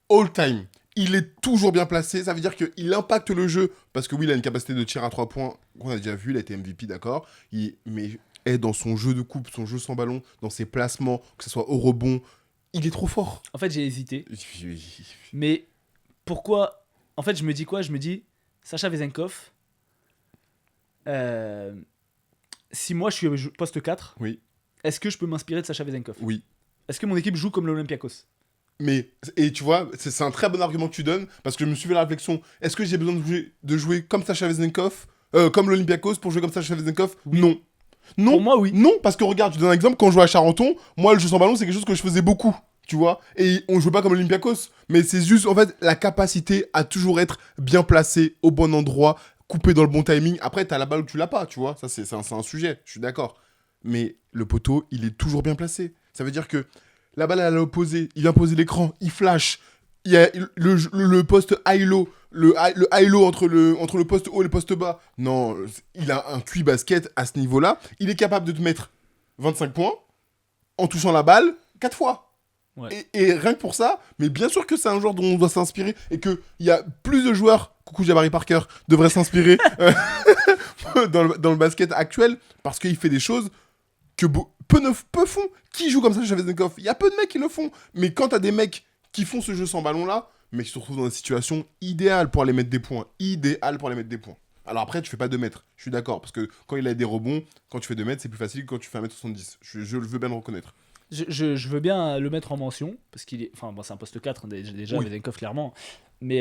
all-time. Il est toujours bien placé, ça veut dire qu'il impacte le jeu, parce que oui, il a une capacité de tir à 3 points qu'on a déjà vu, il a été MVP, d'accord, mais est dans son jeu de coupe, son jeu sans ballon, dans ses placements, que ce soit au rebond, il est trop fort. En fait, j'ai hésité. Mais pourquoi... En fait, je me dis quoi? Je me dis, Sacha Vezenkov, si moi je suis poste 4, Oui, est-ce que je peux m'inspirer de Sacha Vezenkov? oui. Est-ce que mon équipe joue comme l'Olympiakos? Mais, et tu vois, c'est un très bon argument que tu donnes, parce que je me suis fait la réflexion, est-ce que j'ai besoin de jouer comme Sacha Vezenkov, comme l'Olympiakos pour jouer comme Sacha Vezenkov? Oui. Non. Non. Pour moi, oui. Non, parce que regarde, je te donne un exemple, quand je jouais à Charenton, moi le jeu sans ballon c'est quelque chose que je faisais beaucoup, tu vois, et on jouait pas comme l'Olympiakos, mais c'est juste en fait la capacité à toujours être bien placé, au bon endroit, coupé dans le bon timing. Après t'as la balle ou tu l'as pas, tu vois, ça c'est un sujet, je suis d'accord. Mais le poteau, il est toujours bien placé. Ça veut dire que la balle à l'opposé, il vient poser l'écran, il flash, il y a le poste high-low, le high-low entre le poste haut et le poste bas. Non, il a un QI basket à ce niveau-là. Il est capable de te mettre 25 points en touchant la balle 4 fois. Ouais. Et rien que pour ça, mais bien sûr que c'est un joueur dont on doit s'inspirer et qu'il y a plus de joueurs, coucou Jabari Parker, devraient s'inspirer dans le basket actuel parce qu'il fait des choses que peu font. Qui joue comme ça chez Vezenkov? Il y a peu de mecs qui le font. Mais quand t'as des mecs qui font ce jeu sans ballon-là, mais qui se retrouvent dans une situation idéale pour aller mettre des points. Idéale pour aller mettre des points. Alors après, tu fais pas 2 mètres. Je suis d'accord. Parce que quand il a des rebonds, quand tu fais 2 mètres, c'est plus facile que quand tu fais 1m70. Je le veux bien le reconnaître. Je veux bien le mettre en mention, parce qu'il est... Enfin, bon, c'est un poste 4, hein, déjà, Oui. Vezenkov, clairement. Mais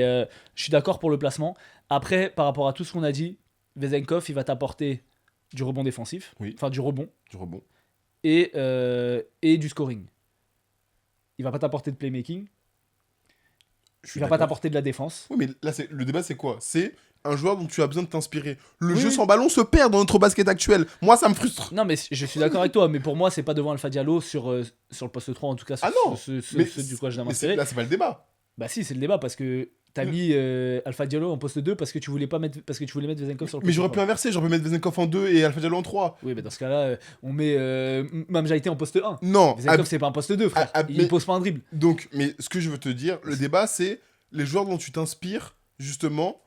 je suis d'accord pour le placement. Après, par rapport à tout ce qu'on a dit, Vezenkov, il va t'apporter du rebond défensif. Oui. Enfin, du rebond. Du rebond. Et du scoring. Il va pas t'apporter de playmaking. Il va pas t'apporter de la défense. Oui, mais là, le débat, c'est quoi? C'est un joueur dont tu as besoin de t'inspirer. Le Oui, jeu oui. sans ballon se perd dans notre basket actuel. Moi, ça me frustre. Non, mais je suis d'accord avec toi, mais pour moi, c'est pas devant Alpha Diallo sur le poste 3, en tout cas, sur Ah non, ce mais du quoi je dois Mais m'inspirer. là, c'est pas le débat. Bah si, c'est le débat, parce que t'as mis Alpha Diallo en poste 2 parce que tu voulais mettre Vezenkov sur le poste Mais j'aurais pu 3. inverser. J'aurais pu mettre Vezenkov en 2 et Alpha Diallo en 3. Oui, bah dans ce cas-là, on met Mamjaïté en poste 1. Non. Vezenkov, c'est pas un poste 2, frère. Il mais- pose pas un dribble. Donc, mais ce que je veux te dire, le débat, c'est les joueurs dont tu t'inspires, justement,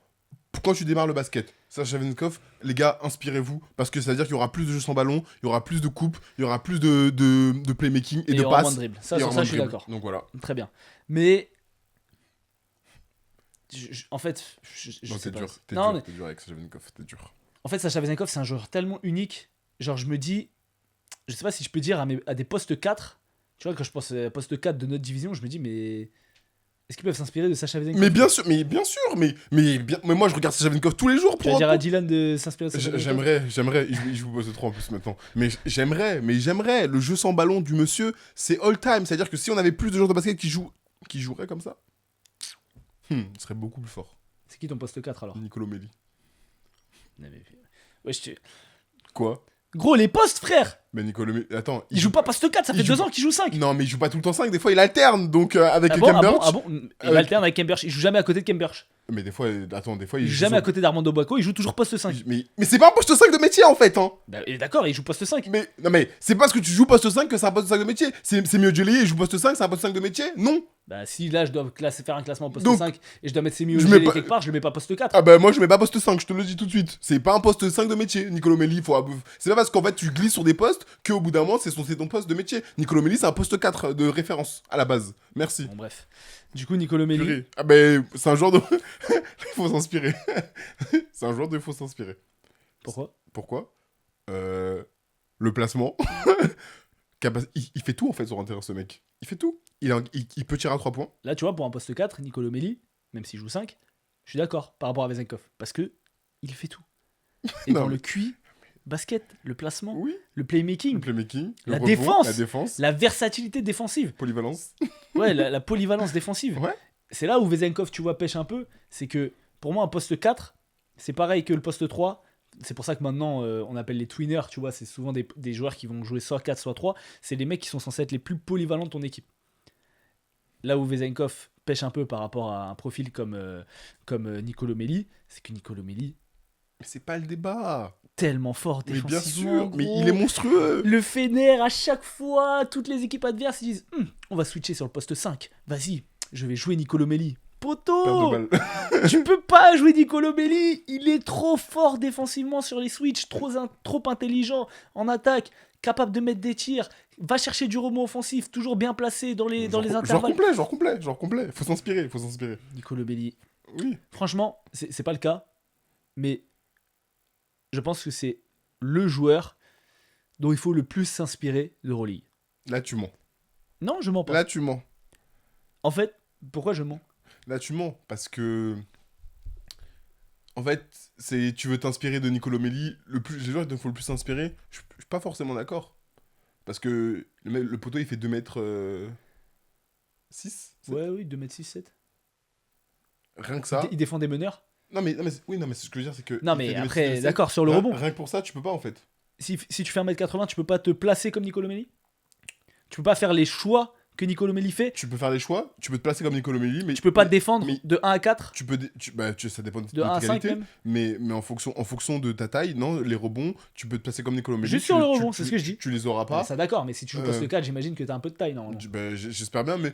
quand tu démarres le basket. Sacha Vezenkov, les gars, inspirez-vous, parce que ça veut dire qu'il y aura plus de jeux sans ballon, il y aura plus de coupes, il y aura plus de playmaking et il y de aura moins passes. de dribble. il y Ça, aura sur ça, moins de je suis dribbles. d'accord. Donc voilà. Très bien. Mais... en fait, je Non, sais t'es pas. dur. T'es Non, dur, mais t'es dur avec Sacha Vezenkov, t'es dur. en fait, Sacha Vezenkov, c'est un joueur tellement unique. Genre, je me dis... Je sais pas si je peux dire à des postes 4. Tu vois, quand je pense à poste 4 de notre division, je me dis, mais... Est-ce qu'ils peuvent s'inspirer de Sacha Vezenkov? Mais bien sûr, mais moi je regarde Sacha Vezenkov tous les jours Tu vas dire à Dylan de s'inspirer de Sacha Vezenkov? J'aimerais, il joue poste 3 en plus maintenant. Mais j'aimerais, le jeu sans ballon du monsieur, c'est all time. C'est-à-dire que si on avait plus de joueurs de basket qui joueraient comme ça, il serait beaucoup plus fort. C'est qui ton poste 4 alors? Nicolo Melli. Non, mais... Wesh, Quoi? Gros, les postes, frère! Mais Nicolo Melli, attends. Il joue pas poste 4, ça fait il joue 2 ans qu'il joue 5. Non, mais il joue pas tout le temps 5, des fois il alterne, donc avec Ah bon, Cambridge. ah bon, Il alterne avec Cambridge. Il joue jamais à côté de Cambridge. Mais des fois, des fois Il il joue joue jamais à sur- côté d'Armando Boaco, il joue toujours poste 5. Mais c'est pas un poste 5 de métier en fait, hein. Bah, il est d'accord, il joue poste 5. Mais non, mais c'est parce que tu joues poste 5 que c'est un poste 5 de métier. C'est mieux Jelly, il joue poste 5, c'est un poste 5 de métier? Non. Bah, si là je dois faire un classement poste Donc, 5 et je dois mettre Semi je au mets pas- quelque part, je le mets pas poste 4. Ah bah moi je mets pas poste 5, je te le dis tout de suite. C'est pas un poste 5 de métier. Nicolo Melli, c'est pas parce qu'en fait tu glisses sur des postes qu'au bout d'un moment c'est ton poste de métier. Nicolo Melli c'est un poste 4 de référence à la base. Merci. Bon, bref. Du coup, Nicolo Melli. Purée. Ah bah c'est un joueur de... il faut s'inspirer. C'est un joueur de... il faut s'inspirer. Pourquoi? Pourquoi Le placement. Il fait tout en fait sur un terrain ce mec. Il fait tout. Il peut tirer à 3 points. Là, tu vois, pour un poste 4, Nicolo Melli, même s'il joue 5, je suis d'accord par rapport à Vezenkov. Parce que il fait tout. Et Non, dans mais- le QI, basket, le placement, Oui. le Le playmaking, playmaking. le La rebond, défense. La défense. la versatilité défensive, Polyvalence. ouais, la polyvalence défensive. Ouais. C'est là où Vezenkov, tu vois, pêche un peu. C'est que pour moi, un poste 4, c'est pareil que le poste 3. C'est pour ça que maintenant, on appelle les twinners, tu vois, c'est souvent des joueurs qui vont jouer soit 4, soit 3. C'est les mecs qui sont censés être les plus polyvalents de ton équipe. Là où Vezenkov pêche un peu par rapport à un profil comme Nicolo Melli, c'est que Nicolo Melli, Mais c'est pas le débat. tellement fort Mais bien défensivement. sûr. Mais gros. il est monstrueux. Le Fener, à chaque fois, toutes les équipes adverses, ils disent on va switcher sur le poste 5. Vas-y, je vais jouer Nicolo Melli. Perte Poto, de balle. tu peux pas jouer Nicolo Belli. Il est trop fort défensivement sur les switches, trop intelligent en attaque, capable de mettre des tirs. Va chercher du rebond offensif, toujours bien placé dans les intervalles. Genre complet. Faut s'inspirer. Nicolo Belli. Oui. Franchement, c'est pas le cas, mais je pense que c'est le joueur dont il faut le plus s'inspirer d'Euroleague. Là, tu mens. Non, je mens pas. Là, tu mens. En fait, pourquoi je mens? Là, tu mens. Parce que. En fait, tu veux t'inspirer de Nicolo Melli. Les joueurs dont il faut le plus s'inspirer, je suis pas forcément d'accord. Parce que le poteau, il fait 2 mètres 6. Ouais, oui, 2m6, 7. Rien que ça. Il défend des meneurs. Non, mais ce que je veux dire, c'est que. Non, il mais fait 2 mètres après, 6, d'accord, sur le rebond. Rien que pour ça, tu peux pas, en fait. Si tu fais 1m80, tu peux pas te placer comme Nicolo Melli. Tu peux pas faire les choix que Nicolo Melli fait. Tu peux faire des choix, tu peux te placer comme Nicolo Melli, mais. Tu peux pas défendre mais- de 1 à 4, Ça dépend de de 1 à tes 5 qualités. même. Mais en fonction de ta taille, non, les rebonds, tu peux te placer comme Nicolo Melli. Juste sur le rebond, c'est ce que je dis. Tu les auras pas. Ça d'accord, mais si tu joues poste Euh, 4, j'imagine que t'as un peu de taille, non? J'espère bien, mais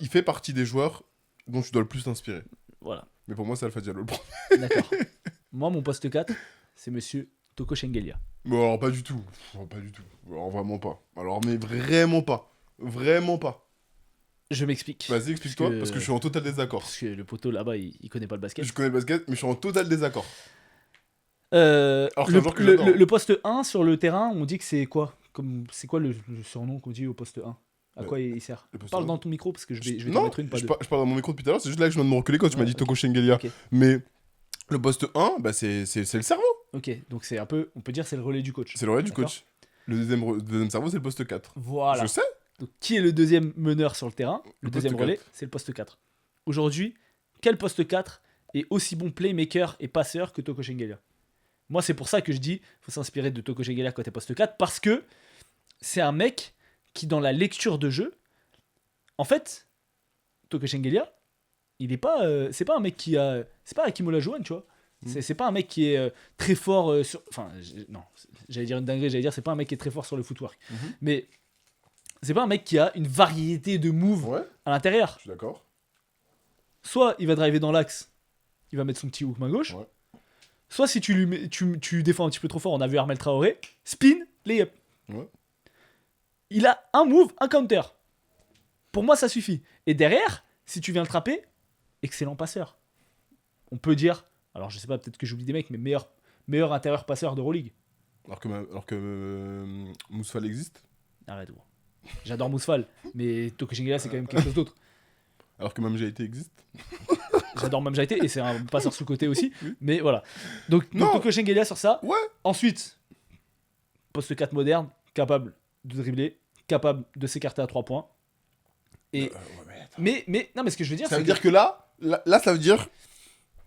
il fait partie des joueurs dont tu dois le plus t'inspirer. Voilà, Mais pour moi, c'est Alpha Diallo le premier. d'accord. Moi, mon poste 4, c'est monsieur Toko Shengelia. Bon, alors pas du tout. Pas du tout. Alors vraiment pas. Alors, mais vraiment pas. Vraiment pas. Je m'explique. Vas-y, explique-toi, que- parce que je suis en total désaccord. Parce que le poteau là-bas, il connaît pas le basket. Je connais le basket, mais je suis en total désaccord. Alors, c'est Le, un joueur que j'adore. le poste 1 sur le terrain, on dit que c'est quoi? C'est quoi le surnom qu'on dit au poste 1? À quoi il sert? le poste Parle 1. dans ton micro parce que je vais t'en Non, mettre une, pas je deux. parle dans mon micro depuis tout à l'heure, c'est juste là que je viens de me reculer quand tu m'as Ouais, dit Toko Shengelia. Ok. Mais le poste 1, bah c'est le cerveau. Ok, donc c'est un peu, on peut dire c'est le relais du coach. C'est le relais du D'accord. coach. Le deuxième cerveau, c'est le poste 4. Voilà. Je sais. Donc qui est le deuxième meneur sur le terrain? Le Le deuxième poste relais, 4. c'est le poste 4. Aujourd'hui, quel poste 4 est aussi bon playmaker et passeur que Toko Shengelia? Moi, c'est pour ça que je dis faut s'inspirer de Toko Shengelia côté poste 4 parce que c'est un mec qui, dans la lecture de jeu, en fait, Toko Shengelia, il est pas, c'est pas un mec qui a, c'est pas Hakim Olajuwon, tu vois. C'est pas un mec qui est très fort sur, enfin, non, j'allais dire une dinguerie, j'allais dire c'est pas un mec qui est très fort sur le footwork, mais c'est pas un mec qui a une variété de moves Ouais, à l'intérieur. je suis d'accord. Soit il va driver dans l'axe, il va mettre son petit hook main gauche. Ouais. Soit si tu défends un petit peu trop fort, on a vu Armel Traoré, spin, layup. Ouais. Il a un move, un counter. Pour moi, ça suffit. Et derrière, si tu viens le trapper, excellent passeur. On peut dire, alors je sais pas, peut-être que j'oublie des mecs, mais meilleur intérieur passeur d'Euroleague. Alors que Mousfal existe. Arrête, gros. J'adore Mousfal, mais Toko Shengelia, c'est quand même quelque chose d'autre. Alors que même GIT existe. J'adore même Jaité, et c'est un passeur sous-côté aussi. Oui. Mais voilà. Donc Non. Toko Shengelia sur ça. Ouais. Ensuite, poste 4 moderne, capable de dribbler, capable de s'écarter à 3 points. Et Ouais, mais attends. mais non, mais ce que je veux dire, Ça c'est veut dire que là, ça veut dire.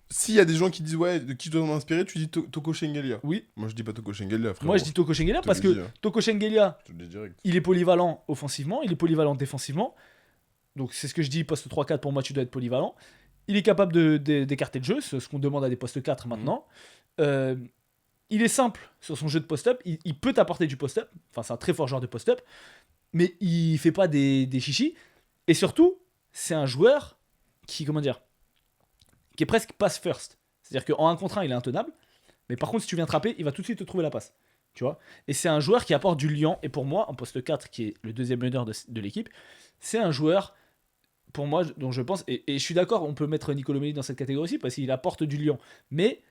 S'il y a des gens qui disent ouais, de qui je dois m'inspirer, tu dis Toko Shengelia. oui, Moi je dis pas Toko Shengelia, frère. moi je dis Toko Shengelia parce que Toko Shengelia, Je te le dis direct. il est polyvalent offensivement, il est polyvalent défensivement. Donc c'est ce que je dis, poste 3-4 pour moi tu dois être polyvalent. Il est capable d'écarter le jeu, c'est ce qu'on demande à des postes 4 maintenant. Il est simple sur son jeu de post-up, il peut t'apporter du post-up, enfin c'est un très fort joueur de post-up, mais il fait pas des chichis. Et surtout, c'est un joueur qui, comment dire, qui est presque pass first. C'est-à-dire qu'en 1 contre 1, il est intenable, mais par contre si tu viens trapper, il va tout de suite te trouver la passe. Tu vois, et c'est un joueur qui apporte du liant. Et pour moi, en poste 4, qui est le deuxième meneur de l'équipe, c'est un joueur, pour moi, dont je pense, et je suis d'accord, on peut mettre Nicolo Melli dans cette catégorie aussi, parce qu'il apporte du liant. Mais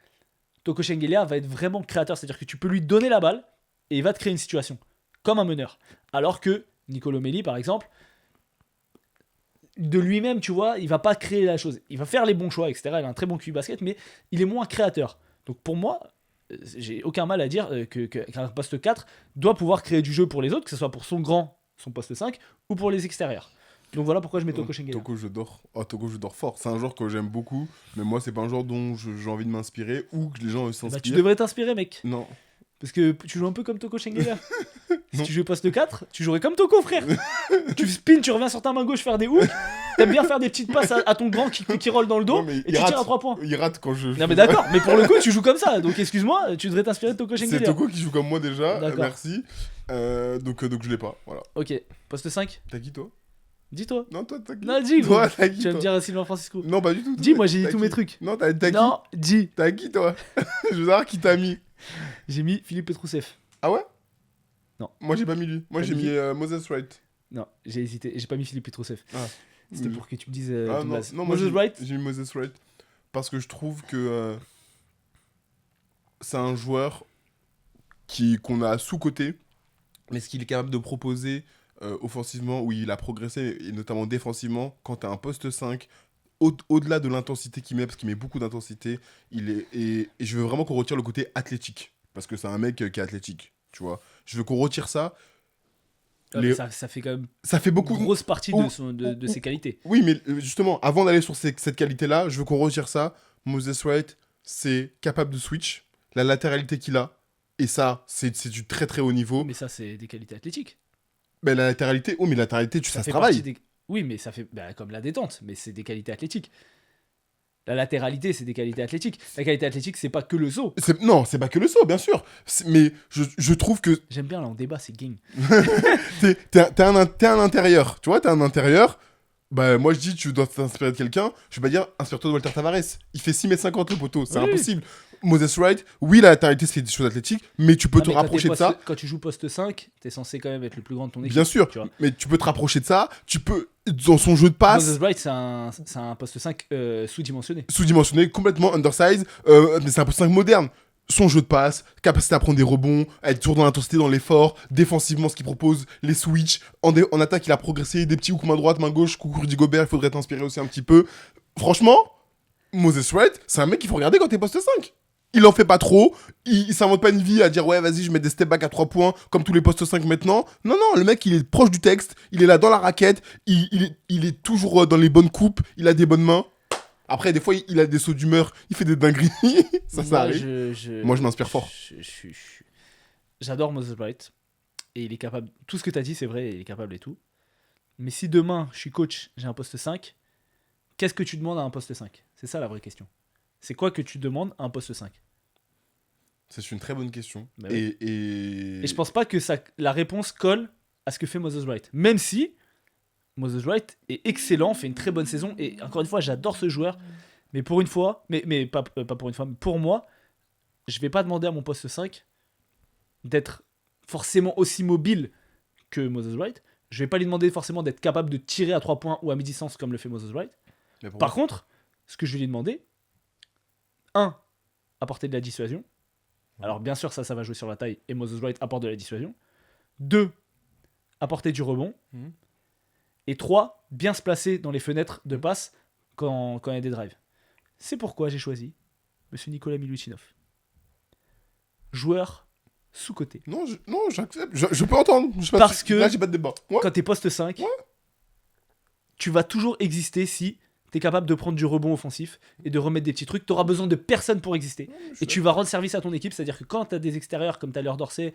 Toko Shengelia va être vraiment créateur, c'est-à-dire que tu peux lui donner la balle, et il va te créer une situation, comme un meneur. Alors que Nicolo Melli, par exemple, de lui-même, tu vois, il va pas créer la chose. Il va faire les bons choix, etc. Il a un très bon QI basket, mais il est moins créateur. Donc pour moi, j'ai aucun mal à dire qu'un poste 4 doit pouvoir créer du jeu pour les autres, que ce soit pour son grand, son poste 5, ou pour les extérieurs. Donc voilà pourquoi je mets Toko Shengelia. Toko, je dors. Oh, Toko, je dors fort. C'est un joueur que j'aime beaucoup, mais moi, c'est pas un joueur dont j'ai envie de m'inspirer ou que les gens s'inspirent. Bah, tu devrais t'inspirer, mec. Non. Parce que tu joues un peu comme Toko Shengelia. Si Non. tu jouais poste 4, tu jouerais comme Toko, frère. Tu spin, tu reviens sur ta main gauche faire des hooks. T'aimes bien faire des petites passes à ton grand qui roule dans le dos, Ouais, mais et il tu rate. tires à 3 points. Il rate quand je. Non mais d'accord, mais pour le coup tu joues comme ça, donc excuse-moi, tu devrais t'inspirer de Toko C'est Shengelia. Toko qui joue comme moi déjà. D'accord. Merci. Donc je l'ai pas. Voilà. Ok, poste 5, T'as qui toi? Dis-toi. Non, toi, t'as qui? Non, dis, Toi, gros. t'as qui, Tu vas me toi? dire Sylvain Francisco. Non, pas du tout. Dis, moi j'ai dit T'as tous qui? mes trucs. Non, t'as qui? Non, dis. T'as qui, toi? Je veux savoir qui t'a mis. J'ai mis Philippe Petrouseff. Ah ouais? Non. Moi, j'ai pas mis lui. Moi, T'as j'ai mis mis Moses Wright. Non, j'ai hésité. J'ai pas mis Philippe Petrouseff. Ah. C'était pour que tu me dises Ah ton non, blaze. non, moi, Moses Wright. j'ai mis Moses Wright. Parce que je trouve que c'est un joueur qu'on a sous-coté, mais ce qu'il est capable de proposer offensivement, où il a progressé, et notamment défensivement, quand tu as un poste 5, au-delà de l'intensité qu'il met, parce qu'il met beaucoup d'intensité, et je veux vraiment qu'on retire le côté athlétique, parce que c'est un mec qui est athlétique, tu vois. Je veux qu'on retire ça. Ah, mais ça fait quand même Ça fait beaucoup... une grosse partie Oh, de ses qualités. Oui, mais justement, avant d'aller sur cette qualité-là, je veux qu'on retire ça. Moses Wright, c'est capable de switch, la latéralité qu'il a, et ça, c'est du très très haut niveau. Mais ça, c'est des qualités athlétiques. Mais la latéralité, oh, mais la latéralité, ça se fait travaille. partie des... Oui, mais ça fait comme la détente, mais c'est des qualités athlétiques. La latéralité, c'est des qualités athlétiques. La qualité athlétique, c'est pas que le saut. Non, c'est pas que le saut, bien sûr. Mais je trouve que J'aime bien là en débat, c'est gang. t'es un intérieur. Tu vois, t'es un intérieur. Bah, moi, je dis, tu dois t'inspirer de quelqu'un. Je vais pas dire, inspire-toi de Walter Tavares. Il fait 6,50 m le poteau. C'est Oui. impossible. Moses Wright, oui, la latéralité, c'est des choses athlétiques, mais tu peux te Mais rapprocher de ça. Quand tu joues poste 5, t'es censé quand même être le plus grand de ton équipe. Bien sûr, Tu vois. mais tu peux te rapprocher de ça. Tu peux, dans son jeu de passe, Moses Wright, c'est un poste 5 sous-dimensionné. sous-dimensionné, complètement undersized, mais c'est un poste 5 moderne. Son jeu de passe, capacité à prendre des rebonds, à être toujours dans l'intensité, dans l'effort, défensivement, ce qu'il propose, les switches. En attaque, il a progressé, des petits hooks main droite, main gauche, coucou Rudy Gobert, il faudrait t'inspirer aussi un petit peu. Franchement, Moses Wright, c'est un mec qu'il faut regarder quand t'es poste 5. Il en fait pas trop, il s'invente pas une vie à dire ouais vas-y je mets des step back à 3 points comme tous les postes 5 maintenant. Non, le mec il est proche du texte, il est là dans la raquette, il est toujours dans les bonnes coupes, il a des bonnes mains. Après des fois il a des sauts d'humeur, il fait des dingueries, ça arrive. Moi, je m'inspire fort. J'adore Moses Wright. Et il est capable. Tout ce que tu as dit, c'est vrai, il est capable et tout. Mais si demain, je suis coach, j'ai un poste 5, qu'est-ce que tu demandes à un poste 5 ? C'est ça la vraie question. C'est quoi que tu demandes à un poste 5 ? C'est une très bonne question. Bah oui. Et je pense pas que la réponse colle à ce que fait Moses Wright. Même si Moses Wright est excellent, fait une très bonne saison. Et encore une fois, j'adore ce joueur. Mais pour une fois, mais pas pour une fois, mais pour moi, je vais pas demander à mon poste 5 d'être forcément aussi mobile que Moses Wright. Je vais pas lui demander forcément d'être capable de tirer à 3 points ou à mi-distance comme le fait Moses Wright. Par contre, ce que je vais lui demander, apporter de la dissuasion. Alors bien sûr, ça va jouer sur la taille et Moses Wright apporte de la dissuasion. 2, apporter du rebond. Et 3, bien se placer dans les fenêtres de passe quand il y a des drives. C'est pourquoi j'ai choisi Monsieur Nikola Milutinov. Joueur sous-coté. Non, j'accepte. Je peux entendre. Parce que là, j'ai pas de débat. Ouais. Quand t'es poste 5, tu vas toujours exister si t'es capable de prendre du rebond offensif et de remettre des petits trucs. T'auras besoin de personne pour exister. Et tu vas rendre service à ton équipe. C'est-à-dire que quand t'as des extérieurs comme Tyler Dorsey,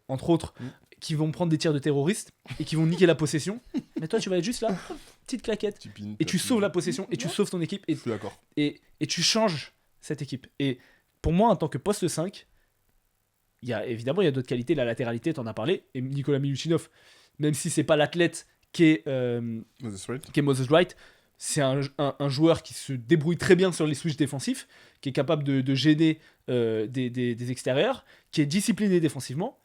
entre autres, qui vont prendre des tirs de terroristes et qui vont niquer la possession, mais toi tu vas être juste là, petite claquette, et tu sauves la possession et tu sauves ton équipe Je suis d'accord. et tu changes cette équipe. Et pour moi, en tant que poste 5, évidemment il y a d'autres qualités. La latéralité, t'en as parlé, et Nikola Milutinov, même si c'est pas l'athlète qui est Moses Wright, c'est un joueur qui se débrouille très bien sur les switches défensifs, qui est capable de gêner des extérieurs, qui est discipliné défensivement.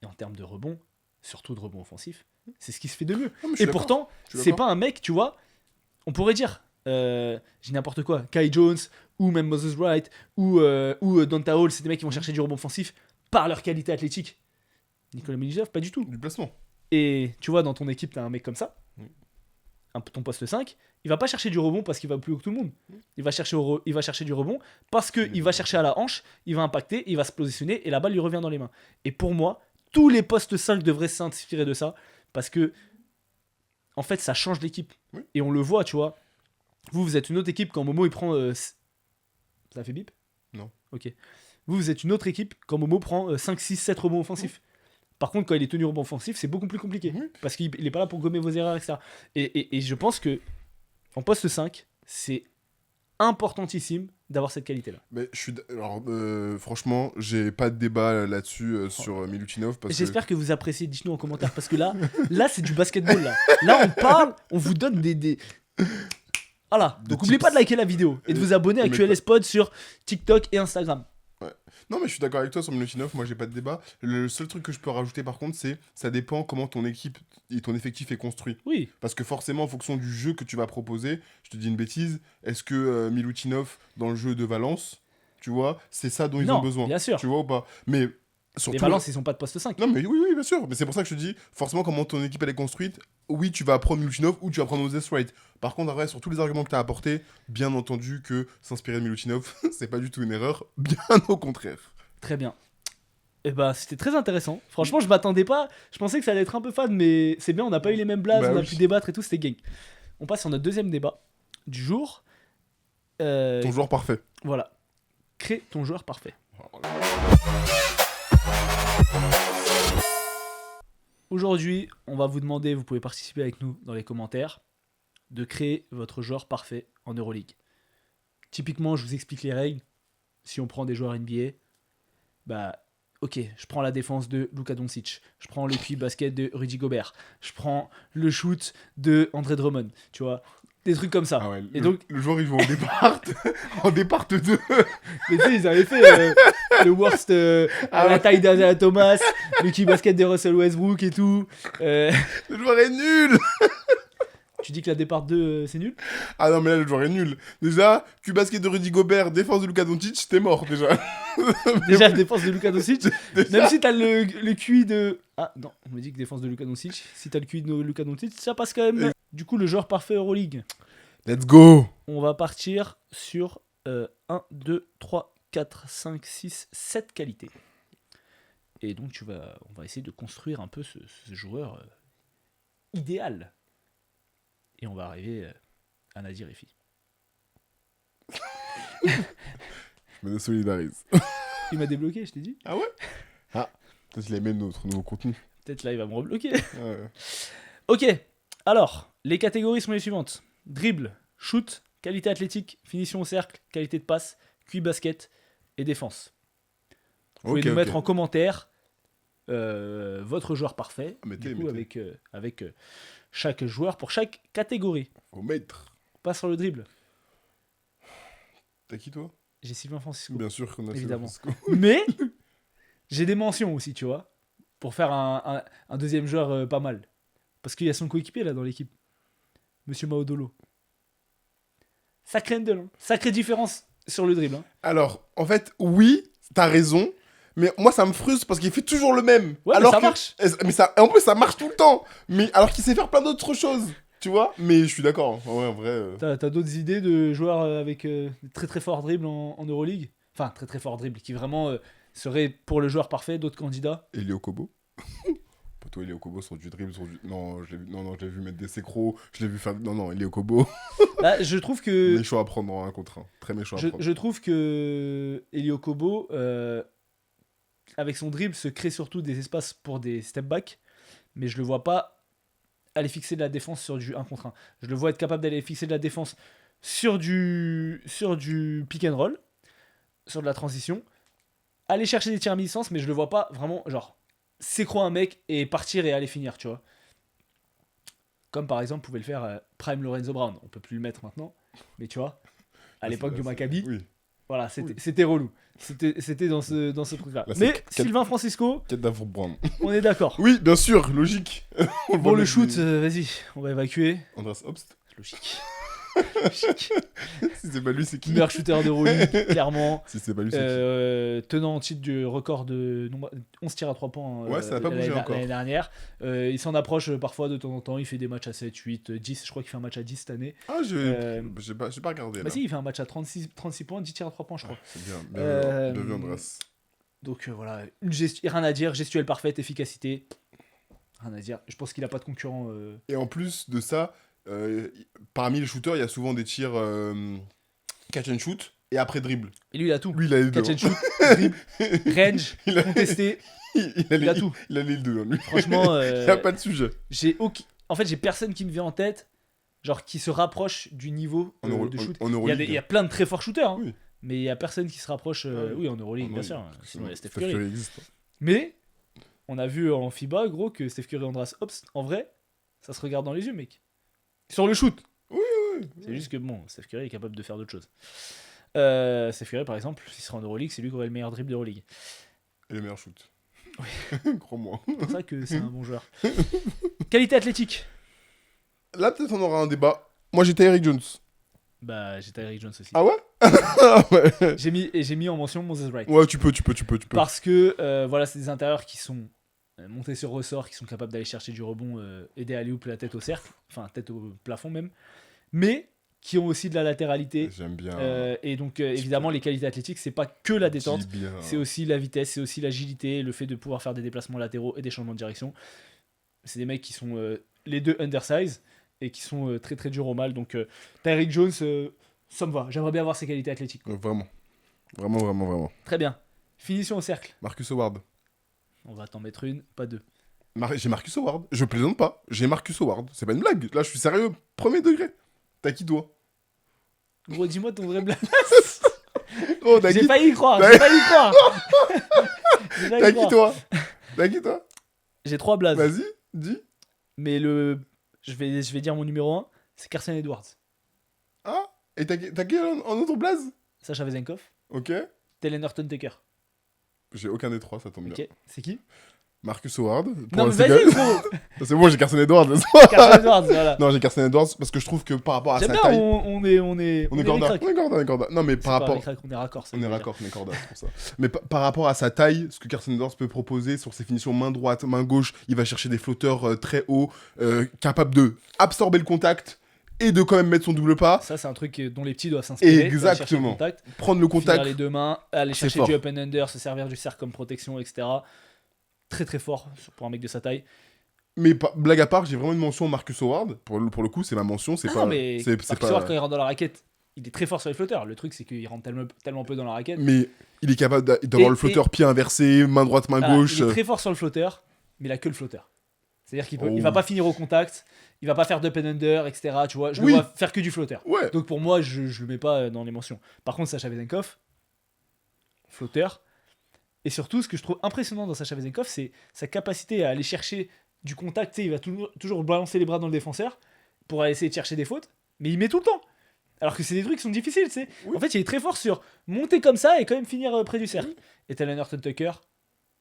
Et en termes de rebond, surtout de rebond offensif, c'est ce qui se fait de mieux. Et pourtant, c'est pas un mec, tu vois, on pourrait dire, j'ai n'importe quoi, Kai Jones, ou même Moses Wright, ou Donta Hall, c'est des mecs qui vont chercher du rebond offensif par leur qualité athlétique. Nikola Milutinov, pas du tout. Du placement. Et tu vois, dans ton équipe, t'as un mec comme ça, ton poste 5, il va pas chercher du rebond parce qu'il va plus haut que tout le monde. Il va chercher du rebond parce qu'il va chercher à la hanche, il va impacter, il va se positionner et la balle lui revient dans les mains. Et pour moi, tous les postes 5 devraient s'inspirer de ça parce que en fait, ça change l'équipe. Et on le voit, tu vois. Vous êtes une autre équipe quand Momo il prend... Ça fait bip ? Non. Ok. Vous êtes une autre équipe quand Momo prend 5, 6, 7 rebonds offensifs. Par contre, quand il est tenu rebond offensif, c'est beaucoup plus compliqué. Parce qu'il n'est pas là pour gommer vos erreurs, etc. Et je pense que en poste 5, c'est importantissime d'avoir cette qualité-là. Mais alors, franchement, j'ai pas de débat là-dessus sur Milutinov parce que J'espère que vous appréciez, dites-nous en commentaire, parce que là c'est du basketball, là. Là, on parle, on vous donne des... Voilà, Des donc n'oubliez tips. pas de liker la vidéo et de vous abonner à Mais QLS Pod sur TikTok et Instagram. non, mais je suis d'accord avec toi sur Milutinov, moi j'ai pas de débat. Le seul truc que je peux rajouter par contre, c'est ça dépend comment ton équipe et ton effectif est construit. Oui, Parce que forcément, en fonction du jeu que tu vas proposer, je te dis une bêtise, est-ce que Milutinov, dans le jeu de Valence, tu vois, c'est ça dont ils non, ont besoin. bien sûr. Tu vois ou pas? Mais surtout. Les Valence, ils sont pas de poste 5. Non, mais oui, bien sûr. Mais c'est pour ça que je te dis, forcément, comment ton équipe elle est construite, oui, tu vas prendre Milutinov ou tu vas prendre Moses Wright. Par contre, après, sur tous les arguments que tu as apportés, bien entendu que s'inspirer de Milutinov, c'est pas du tout une erreur, bien au contraire. Très bien. Et bah, c'était très intéressant. Franchement, je m'attendais pas. Je pensais que ça allait être un peu fade, mais c'est bien, on n'a pas eu les mêmes blagues, Bah on a oui. pu débattre et tout, c'était gang. On passe sur notre deuxième débat du jour. Ton joueur parfait. Voilà. Crée ton joueur parfait. Aujourd'hui, on va vous demander, vous pouvez participer avec nous dans les commentaires, de créer votre joueur parfait en Euroleague. Typiquement, je vous explique les règles. Si on prend des joueurs NBA, bah, ok, je prends la défense de Luka Doncic, je prends le QI basket de Rudy Gobert, je prends le shoot de André Drummond, tu vois, des trucs comme ça. Ah ouais, Et donc, le joueur il joue en départ, en départ 2. mais tu sais, ils avaient fait le worst à la taille d'Isaiah Thomas, le QI basket de Russell Westbrook et tout. Le joueur est nul. Tu dis que la départ 2, c'est nul? Ah non, mais là, le joueur est nul. Déjà, Q-basket de Rudy Gobert, défense de Luka Doncic, t'es mort déjà. Déjà, la défense de Luka Doncic, Déjà. même si t'as le QI de... Ah non, on me dit que défense de Luka Doncic, si t'as le QI de Luka Doncic, ça passe quand même. Du coup, le joueur parfait Euroleague. Let's go. On va partir sur 1, 2, 3, 4, 5, 6, 7 qualités. Et donc, on va essayer de construire un peu ce joueur idéal. Et on va arriver à Nadir Efi. Je me désolidarise. Il m'a débloqué, je t'ai dit. Ah ouais? Ah, peut-être qu'il aimait notre nouveau contenu. Peut-être là, il va me rebloquer. Ouais. Ok, alors, les catégories sont les suivantes. Dribble, shoot, qualité athlétique, finition au cercle, qualité de passe, QI basket et défense. Vous pouvez Ok, nous ok. mettre en commentaire votre joueur parfait, Mettez, du coup, mettez. avec chaque joueur pour chaque catégorie. Faut mettre. Pas sur le dribble. T'as qui toi? J'ai Sylvain Francisco. Bien sûr qu'on a Évidemment. Sylvain Francisco. Mais j'ai des mentions aussi, tu vois, pour faire un deuxième joueur pas mal. Parce qu'il y a son coéquipier là dans l'équipe. Monsieur Maodolo. Sacré handle, hein. Sacrée différence sur le dribble. Hein. Alors, en fait, oui, t'as raison. Mais moi, ça me frustre parce qu'il fait toujours le même. Ouais, alors mais ça que- marche. Mais ça, en plus, ça marche tout le temps. Mais alors qu'il sait faire plein d'autres choses. Tu vois? Mais je suis d'accord. Hein. Ouais, en vrai. T'as d'autres idées de joueurs avec des très très forts dribbles en Euroleague? Enfin, très très forts dribbles qui vraiment seraient pour le joueur parfait, d'autres candidats? Elio Kobo. Poto Elio Kobo sur du dribble, sur du... Non, je l'ai vu mettre des sécros. Je l'ai vu faire... Non, Elio Kobo. Là, je trouve que... Méchant à prendre en 1 contre 1. Très méchant à prendre. Je trouve que Elio Kobo, avec son dribble, se crée surtout des espaces pour des step back, mais je le vois pas aller fixer de la défense sur du 1 contre 1. Je le vois être capable d'aller fixer de la défense sur du pick and roll, sur de la transition, aller chercher des tirs à mi-distance, mais je le vois pas vraiment, genre, s'écroît un mec et partir et aller finir, tu vois. Comme par exemple pouvait le faire Prime Lorenzo Brown. On peut plus le mettre maintenant, mais tu vois, à l'époque du Maccabi, Oui. voilà, Oui. c'était relou. C'était dans ce truc-là. Là, c'est Mais quel- Sylvain Francisco, Quête d'Avre Brown. on est d'accord. Oui, bien sûr, logique. On Bon, voit le mettre shoot, des- vas-y, on va évacuer. Andras Obst. Logique. Logique. Si c'est pas lui, c'est qui? Meilleur shooter de Euroleague, clairement. Si c'est pas lui, c'est qui? Tenant en titre du record de 11 tirs à 3 points Ouais, ça n'a pas bougé encore. l'année dernière. Il s'en approche parfois de temps en temps. Il fait des matchs à 7, 8, 10. Je crois qu'il fait un match à 10 cette année. Ah, Euh, j'ai pas regardé. Bah Là. si, il fait un match à 36 points, 10 tirs à 3 points, je crois. C'est bien. Euh, Bien vu, Andras. Donc voilà, rien à dire. Gestuelle parfaite, efficacité. Rien à dire. Je pense qu'il a pas de concurrent. Et en plus de ça, parmi les shooters, il y a souvent des tirs catch and shoot et après dribble. Et lui, il a tout. Lui, il a les deux. Catch and shoot, dribble, range, Il a- contesté. il a tout. Il a les deux. Hein, lui. Franchement, Il n'y a pas de sujet. en fait, j'ai personne qui me vient en tête genre qui se rapproche du niveau de shoot. En Il y, Euroleague. il y a plein de très forts shooters, hein, Oui. mais il y a personne qui se rapproche. Ouais. Oui, en Euroleague, En bien Euroleague. sûr. Sinon, il y a Steph Steph Curry. Curry existe. Mais on a vu en FIBA, gros, que Steph Curry et Andreas Hobbs, en vrai, ça se regarde dans les yeux, mec. Sur le shoot. Oui. C'est juste que bon, Steph Curry est capable de faire d'autres choses. Steph Curry, par exemple, s'il sera en Euroleague, c'est lui qui aurait le meilleur dribble d'Euroleague. Et le meilleur shoot. Oui. Crois-moi. C'est pour ça que c'est un bon joueur. Qualité athlétique. Là, peut-être on aura un débat. Moi, j'étais Eric Jones. Bah, j'ai Tyreek Jones aussi. Ah ouais? Ah ouais. J'ai mis en mention Moses Wright. Ouais, tu peux. Parce que voilà, c'est des intérieurs qui sont montés sur ressort, qui sont capables d'aller chercher du rebond, aider à aller la tête au cercle, enfin tête au plafond même, mais qui ont aussi de la latéralité. J'aime bien. Et donc évidemment, les qualités athlétiques, c'est pas que la détente, Dis bien. c'est aussi la vitesse, c'est aussi l'agilité, le fait de pouvoir faire des déplacements latéraux et des changements de direction. C'est des mecs qui sont les deux undersize et qui sont très très durs au mal. Donc Tyreek Jones, ça me va. J'aimerais bien avoir ses qualités athlétiques. Vraiment. Vraiment. Très bien. Finition au cercle. Marcus Howard. On va t'en mettre une, pas deux. J'ai Marcus Howard. Je plaisante pas. J'ai Marcus Howard. C'est pas une blague. Là, je suis sérieux. Premier degré. T'as qui, toi? Gros, dis-moi ton vrai blague. Oh, t'as J'ai qui? failli y croire. T'as- J'ai failli y croire. J'ai failli y T'as qui, croire. toi? T'as qui, toi? J'ai 3 blazes. Vas-y, dis. Mais je vais dire mon numéro 1, c'est Carson Edwards. Ah? Et t'as qui en autre blaze? Sacha Vezenkov. Ok. Telen Horton Tucker. J'ai aucun des trois, ça tombe bien. Ok, c'est qui? Marcus Howard. Non, mais c'est vas-y, que- gros. C'est bon, j'ai Carson Edwards. Carson Edwards, voilà. Non, j'ai Carson Edwards parce que je trouve que par rapport à J'aime sa bien, taille. on est corda. ric-rac. On est corda. Non, mais C'est par pas rapport. ric-rac, on est raccord. ça On est veut dire. raccord, on est corda, c'est pour ça. Mais par rapport à sa taille, ce que Carson Edwards peut proposer sur ses finitions main droite, main gauche, il va chercher des flotteurs très hauts, capables de absorber le contact et de quand même mettre son double pas, Ça, c'est un truc dont les petits doivent s'inspirer. d'aller chercher le Exactement. contact, prendre le finir contact. les deux mains, aller C'est chercher fort. du up and under, se servir du cercle comme protection, etc. Très très fort pour un mec de sa taille. Mais blague à part, j'ai vraiment une mention Marcus Howard. Pour le coup, c'est ma mention, c'est Ah pas. non, mais c'est Marcus pas. Howard, quand il rentre dans la raquette, il est très fort sur les flotteurs. Le truc, c'est qu'il rentre tellement peu dans la raquette. Mais il est capable d'avoir Et- le flotteur pied inversé, main droite, main Voilà, gauche. il est très fort sur le flotteur, mais il a que le flotteur. C'est-à-dire qu'il Oh. il va pas finir au contact, il va pas faire d'up and under, etc. Tu vois, je Oui. le vois faire que du flotteur. Ouais. Donc pour moi, je le mets pas dans les mentions. Par contre, Sacha Vezenkov, flotteur. Et surtout, ce que je trouve impressionnant dans Sacha Vezenkov, c'est sa capacité à aller chercher du contact. Tu sais, il va toujours balancer les bras dans le défenseur pour aller essayer de chercher des fautes, mais il met tout le temps. Alors que c'est des trucs qui sont difficiles, tu sais. Oui. En fait, il est très fort sur monter comme ça et quand même finir près du cercle. Et Talen Horton Tucker,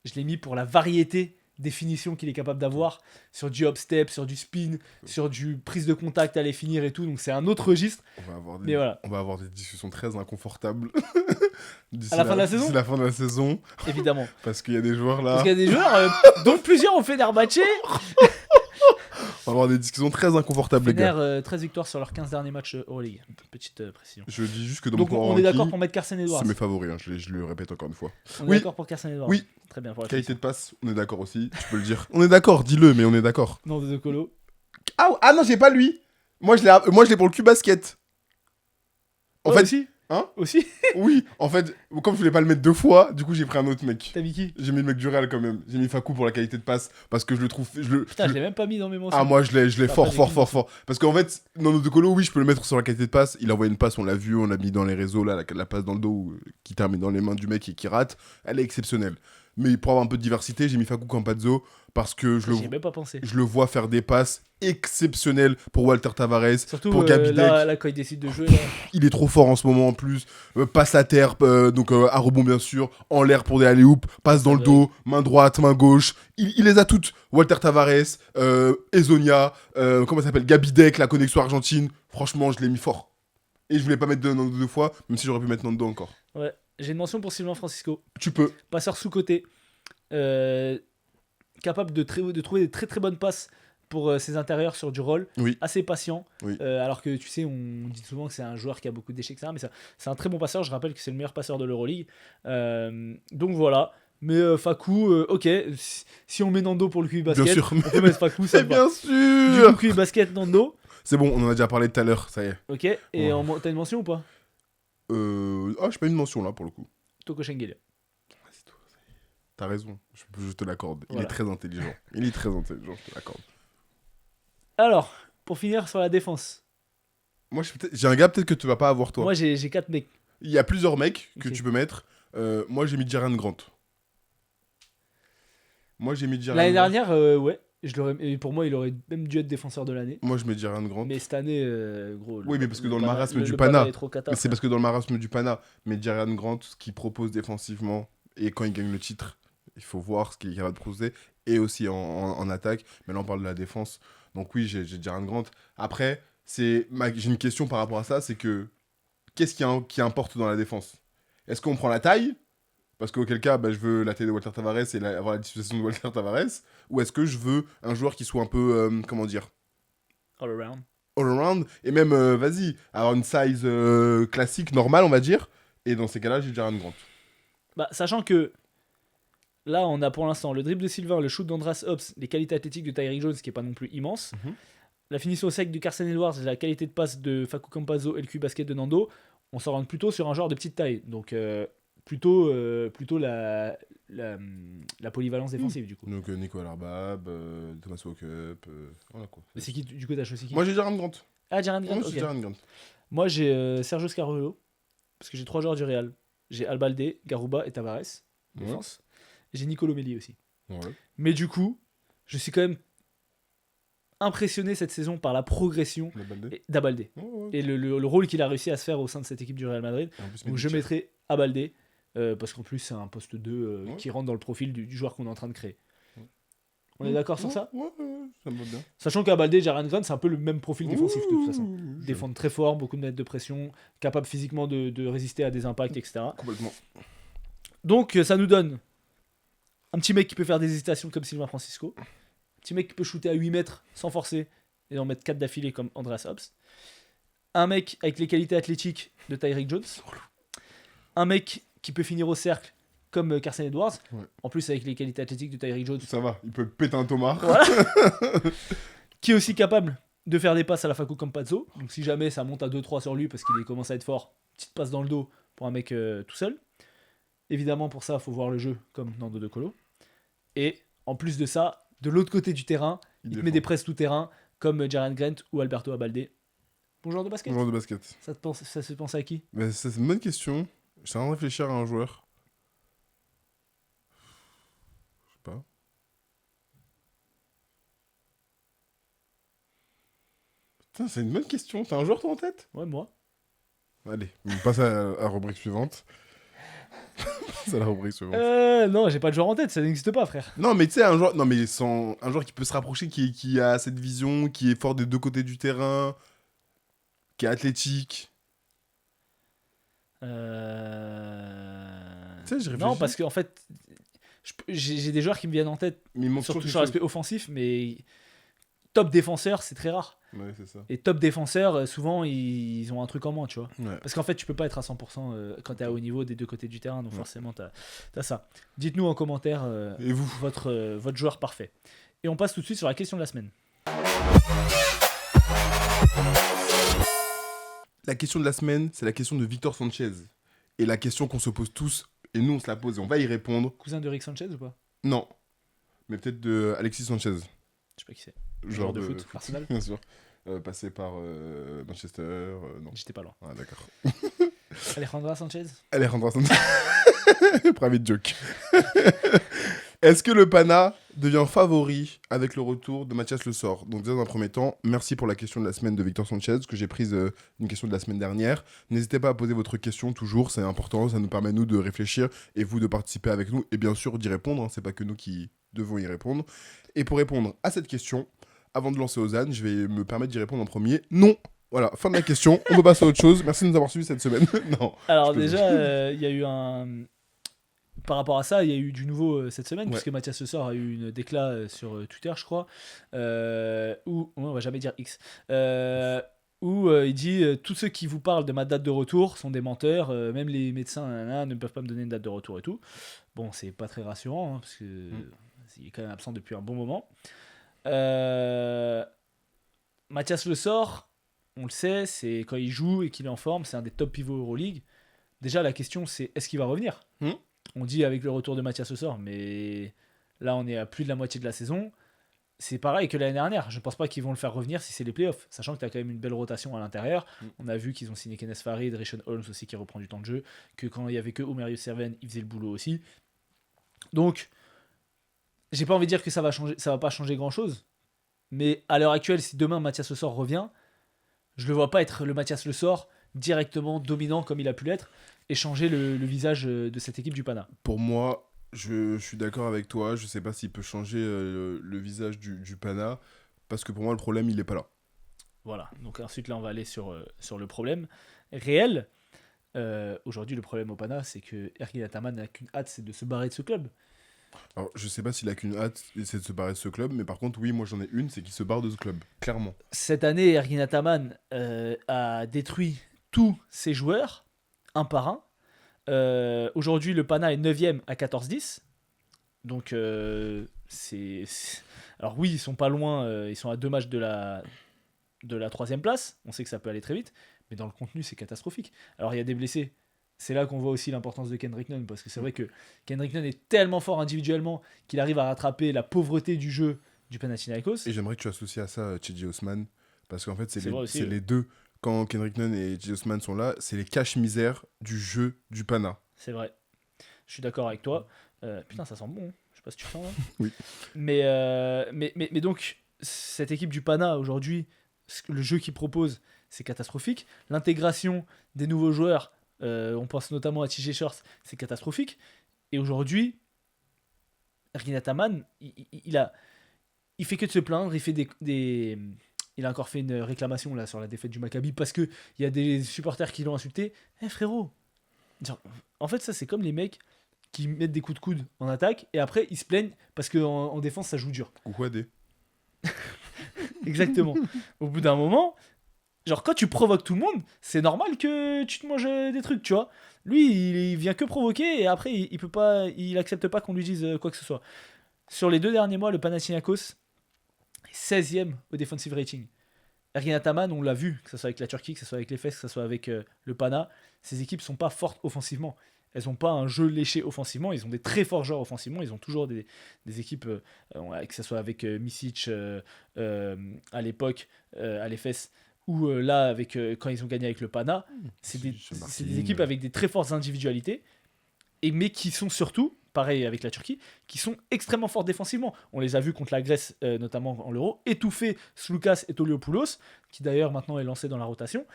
je l'ai mis pour la variété des finitions qu'il est capable d'avoir sur du hop step, sur du spin, sur du prise de contact à les finir et tout. Donc c'est un autre registre. Mais voilà, On va avoir des discussions très inconfortables. D'ici À la fin de la saison D'ici la fin de la saison. évidemment. Parce qu'il y a des joueurs là. Parce qu'il y a des joueurs, dont plusieurs ont fait Fenerbahçe. On va avoir des discussions très inconfortables, les gars. Fener, 13 victoires sur leurs 15 derniers matchs Euroleague. Petite précision. Je dis juste que dans Donc mon on est d'accord ranking, pour mettre Carson Edwards. c'est mes favoris, hein, je le répète encore une fois. On est Oui. d'accord pour Carson Edwards. Oui. Très bien pour la Qualité de passe, on est d'accord aussi, tu peux le dire. On est d'accord, dis-le, mais on est d'accord. Non, de Colo. Ah non, j'ai pas lui. Moi je l'ai pour le cul basket. En fait, aussi. Hein Aussi. oui, en fait, comme je voulais pas le mettre deux fois, du coup j'ai pris un autre mec. T'as mis qui? J'ai mis le mec du Real quand même. J'ai mis Fakou pour la qualité de passe parce que je le trouve. Putain, je l'ai même pas mis dans mes mentions. Ah, moi je l'ai T'as fort, pas fort, d'équipe. fort, fort. Parce qu'en fait, Nando De Colo, oui, je peux le mettre sur la qualité de passe. Il a envoyé une passe, on l'a vu, on l'a mis dans les réseaux, là, la passe dans le dos qui termine dans les mains du mec et qui rate. Elle est exceptionnelle. Mais pour avoir un peu de diversité, j'ai mis Fakou Campazzo parce que J'y ai même pas pensé. je le vois faire des passes exceptionnelles pour Walter Tavares, Surtout pour Gabi Deck. là, quand il décide de jouer, là. Il est trop fort en ce moment en plus. Passe à terre, donc à rebond bien sûr, en l'air pour des alley-oop, passe dans le Ouais. dos, main droite, main gauche. Il les a toutes. Walter Tavares, Ezonia, comment ça s'appelle, Gabi Deck, la connexion argentine. Franchement, je l'ai mis fort. Et je voulais pas mettre Nando deux fois, même si j'aurais pu mettre Nando encore. Ouais. J'ai une mention pour Sylvain Francisco. Tu peux. Passeur sous-côté. Capable de trouver des très très bonnes passes pour ses intérieurs sur du roll. Oui. Assez patient. Oui. Alors que tu sais, on dit souvent que c'est un joueur qui a beaucoup d'échecs, etc. Mais c'est un très bon passeur. Je rappelle que c'est le meilleur passeur de l'Euroleague. Donc voilà. Mais Fakou, ok. Si on met Nando pour le QI basket, Bien sûr. on peut mettre Fakou, ça Mais me va. bien Du sûr. coup, QI basket, Nando. C'est bon, on en a déjà parlé tout à l'heure, ça y est. Ok. Et Ouais. t'as une mention ou pas? Ah, j'ai pas une mention là pour le coup. Toko Shengelia. T'as raison, je te l'accorde. Il Voilà. est très intelligent. Il est très intelligent, je te l'accorde. Alors, pour finir sur la défense, Moi, j'ai un gars peut-être que tu vas pas avoir, toi. Moi, j'ai 4 mecs. Il y a plusieurs mecs que Ok. tu peux mettre. Moi, j'ai mis Jaren Grant. Moi, j'ai mis L'année Jaren Grant. dernière, ouais. Et pour moi, il aurait même dû être défenseur de l'année. Moi, je mets Jaren Grant. Mais cette année, gros, Oui, mais parce que dans le Pana- marasme du le Pana Pana. est trop cata. Mais c'est parce que dans le marasme du Pana, mais Jaren Grant, ce qu'il propose défensivement, et quand il gagne le titre, il faut voir ce qu'il est capable de proposer, et aussi en attaque. Mais là, on parle de la défense. Donc oui, j'ai Jaren Grant. Après, j'ai une question par rapport à ça, c'est que qu'est-ce qui importe dans la défense? Est-ce qu'on prend la taille? Parce qu'auquel cas, bah, je veux la taille de Walter Tavares et avoir la disposition de Walter Tavares. Ou est-ce que je veux un joueur qui soit un peu, comment dire, All around. all-around, et même, vas-y, avoir une size classique, normale, on va dire. Et dans ces cas-là, j'ai Jaren Grant. Bah, sachant que là, on a pour l'instant le dribble de Sylvain, le shoot d'Andras Hobbs, les qualités athlétiques de Tyreek Jones, qui est pas non plus immense. Mhm. La finition au sec de Carson Edwards, la qualité de passe de Facu Campazzo et le Q basket de Nando. On s'en rend plutôt sur un joueur de petite taille. Donc, plutôt la polyvalence défensive, du coup. Donc, Nicolas Arbab, Thomas Walkup, voilà quoi. Mais c'est qui, du coup, t'as choisi qui? Moi, j'ai Jaren Grant. Ah, Jaren Grant, Moi, ok. j'ai Jaren Grant. Moi, j'ai Sergio Scarullo, parce que j'ai 3 joueurs du Real. J'ai Albalde, Garouba et Tavares, défense. Et j'ai Nicolo Melli aussi. Ouais. Mais du coup, je suis quand même impressionné cette saison par la progression La Baldé. d'Abalde. Ouais, ouais. Et le rôle qu'il a réussi à se faire au sein de cette équipe du Real Madrid. Et en plus, Donc Medici. je mettrai Abalde, parce qu'en plus c'est un poste 2 Ouais. qui rentre dans le profil du joueur qu'on est en train de créer. Ouais. On est d'accord sur ça? Ouais, ça me va bien. Sachant qu'Abalde et Jaren Grant, c'est un peu le même profil défensif de toute façon. Ouh, Défendre très fort, beaucoup de mètres de pression, capable physiquement de résister à des impacts, etc. Complètement. Donc ça nous donne un petit mec qui peut faire des hésitations comme Sylvain Francisco, un petit mec qui peut shooter à 8 mètres sans forcer et en mettre 4 d'affilée comme Andreas Hobbs, un mec avec les qualités athlétiques de Tyreek Jones, un mec qui peut finir au cercle comme Carson Edwards, Ouais. en plus avec les qualités athlétiques de Tyreek Jones, Ça va, il peut péter un Thomas. voilà. Qui est aussi capable de faire des passes à la Facu Campazzo, donc si jamais ça monte à 2-3 sur lui parce qu'il commence à être fort, petite passe dans le dos pour un mec tout seul. Évidemment, pour ça, il faut voir le jeu comme Nando De Colo. Et en plus de ça, de l'autre côté du terrain, il te met défend. des presses tout terrain comme Jaren Grant ou Alberto Abalde. Bon joueur de basket. Joueur de basket. Ça se pense à qui? Mais ça, c'est une bonne question. Je suis en train de réfléchir à un joueur. Je sais pas. Putain, c'est une bonne question. T'as un joueur toi en tête? Ouais, moi. Allez, on passe à la rubrique suivante. C'est la rubrique suivante. Non, j'ai pas de joueur en tête, ça n'existe pas, frère. Non, mais tu sais, un joueur, non, mais un joueur qui peut se rapprocher, qui a cette vision, qui est fort des deux côtés du terrain, qui est athlétique. Tu sais, je réfléchis. Non, parce qu'en fait, j'ai des joueurs qui me viennent en tête, Mais il manque surtout toujours sur quelque l'aspect offensif, mais top défenseur, c'est très rare. chose. Ouais, c'est ça. Et top défenseur, souvent, ils ont un truc en moins, tu vois. Ouais. Parce qu'en fait, tu peux pas être à 100% quand t'es à haut niveau des deux côtés du terrain, donc Ouais. forcément, t'as ça. Dites-nous en commentaire Et vous? votre joueur parfait. Et on passe tout de suite sur la question de la semaine. La question de la semaine, c'est la question de Victor Sanchez. Et la question qu'on se pose tous, et nous on se la pose et on va y répondre. Cousin de Rick Sanchez ou pas? Non. Mais peut-être de Alexis Sanchez. Je sais pas qui c'est. Joueur de foot, Arsenal. Bien sûr. Passé par Manchester. Non. J'étais pas loin. Ah, d'accord. Alejandro Sanchez. Alejandro Sanchez. Private joke. Est-ce que le Pana devient favori avec le retour de Mathias Le Sort? Donc déjà dans un premier temps, merci pour la question de la semaine de Victor Sanchez, que j'ai prise une question de la semaine dernière. N'hésitez pas à poser votre question toujours, c'est important, ça nous permet nous de réfléchir et vous de participer avec nous et bien sûr d'y répondre, hein, c'est pas que nous qui devons y répondre. Et pour répondre à cette question, avant de lancer Ozan, je vais me permettre d'y répondre en premier. Non. Voilà, fin de la question, on peut passer à autre chose. Merci de nous avoir suivis cette semaine. Non. Alors Je plaisante. déjà, il y a eu un... Par rapport à ça, il y a eu du nouveau cette semaine, Ouais. puisque Mathias Le Sort a eu une déclat sur Twitter, je crois, où... on va jamais dire X. Où il dit tous ceux qui vous parlent de ma date de retour sont des menteurs, même les médecins ne peuvent pas me donner une date de retour et tout. Bon, c'est pas très rassurant, hein, parce que il est quand même absent depuis un bon moment. Mathias Le Sort, on le sait, c'est quand il joue et qu'il est en forme, c'est un des top pivots Euroleague. Déjà, la question, c'est est-ce qu'il va revenir? On dit avec le retour de Mathias Le Sort, mais là, on est à plus de la moitié de la saison. c'est pareil que l'année dernière. Je ne pense pas qu'ils vont le faire revenir si c'est les playoffs, sachant que tu as quand même une belle rotation à l'intérieur. On a vu qu'ils ont signé Kenneth Farid, Rishon Holmes aussi qui reprend du temps de jeu, que quand il y avait que Omer Serven, il faisait le boulot aussi. Donc, j'ai pas envie de dire que ça va pas changer grand chose. Mais à l'heure actuelle, si demain Mathias Le Sort revient, je le vois pas être le Mathias Le Sort directement dominant comme il a pu l'être et changer le visage de cette équipe du Pana. Pour moi, je suis d'accord avec toi. Je sais pas s'il peut changer le visage du Pana, parce que pour moi, le problème, il est pas là. Voilà, donc ensuite là on va aller sur le problème réel. Aujourd'hui le problème au Pana c'est que Ergin Ataman n'a qu'une hâte, c'est de se barrer de ce club. Alors, je sais pas s'il a qu'une hâte, c'est de se barrer de ce club, mais par contre, oui, moi j'en ai une, c'est qu'il se barre de ce club, clairement. Cette année Ergin Ataman a détruit tous ses joueurs, un par un. Aujourd'hui le Pana est 9ème à 14-10. Donc Alors oui ils sont pas loin, ils sont à 2 matchs de la 3ème place. On sait que ça peut aller très vite, mais dans le contenu c'est catastrophique. Alors il y a des blessés. C'est là qu'on voit aussi l'importance de Kendrick Nunn, parce que c'est vrai que Kendrick Nunn est tellement fort individuellement qu'il arrive à rattraper la pauvreté du jeu du Panathinaikos. Et j'aimerais que tu associes à ça Chidi Osman, parce qu'en fait, C'est vrai aussi, c'est les deux. Quand Kendrick Nunn et Chidi Osman sont là, c'est les caches-misères du jeu du Pana. C'est vrai. Je suis d'accord avec toi. Putain, ça sent bon. Je sais pas si tu sens là. Oui. Mais donc, cette équipe du Pana aujourd'hui, le jeu qu'il propose, c'est catastrophique. L'intégration des nouveaux joueurs, on pense notamment à TJ Shorts, c'est catastrophique. Et aujourd'hui, Ergin Ataman, il fait que de se plaindre. Il a encore fait une réclamation là sur la défaite du Maccabi parce que il y a des supporters qui l'ont insulté. Frérot, genre, en fait ça c'est comme les mecs qui mettent des coups de coude en attaque et après ils se plaignent parce qu'en défense ça joue dur. Ou des. Exactement. Au bout d'un moment, genre quand tu provoques tout le monde, c'est normal que tu te manges des trucs, tu vois. Lui, il vient que provoquer et après il peut pas, il accepte pas qu'on lui dise quoi que ce soit. Sur les 2 derniers mois, le Panathinaikos est 16ème au defensive rating. Ergin Ataman, on l'a vu, que ce soit avec la Turquie, que ce soit avec les Fesses, que ce soit avec le Pana, ces équipes sont pas fortes offensivement. Elles n'ont pas un jeu léché offensivement, ils ont des très forts joueurs offensivement, ils ont toujours des équipes, que ce soit avec Misic à l'époque, à l'EFES, ou là, quand ils ont gagné avec le Pana, c'est des équipes avec des très fortes individualités, mais qui sont surtout, pareil avec la Turquie, qui sont extrêmement forts défensivement. On les a vus contre la Grèce, notamment en l'Euro, étouffer Sloukas et Toliopoulos, qui d'ailleurs maintenant est lancé dans la rotation.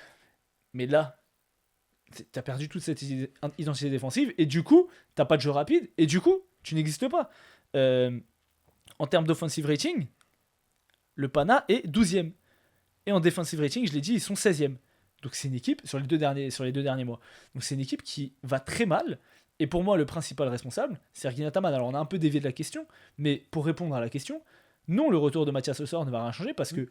Mais là, t'as perdu toute cette identité défensive, et du coup, t'as pas de jeu rapide, et du coup, tu n'existes pas. En termes d'offensive rating, le Pana est 12e. Et en defensive rating, je l'ai dit, ils sont 16e. Donc c'est une équipe, sur les deux derniers mois, donc c'est une équipe qui va très mal. Et pour moi, le principal responsable, c'est Ergin Ataman. Alors on a un peu dévié de la question, mais pour répondre à la question, non, le retour de Mathias Le Sort ne va rien changer, parce que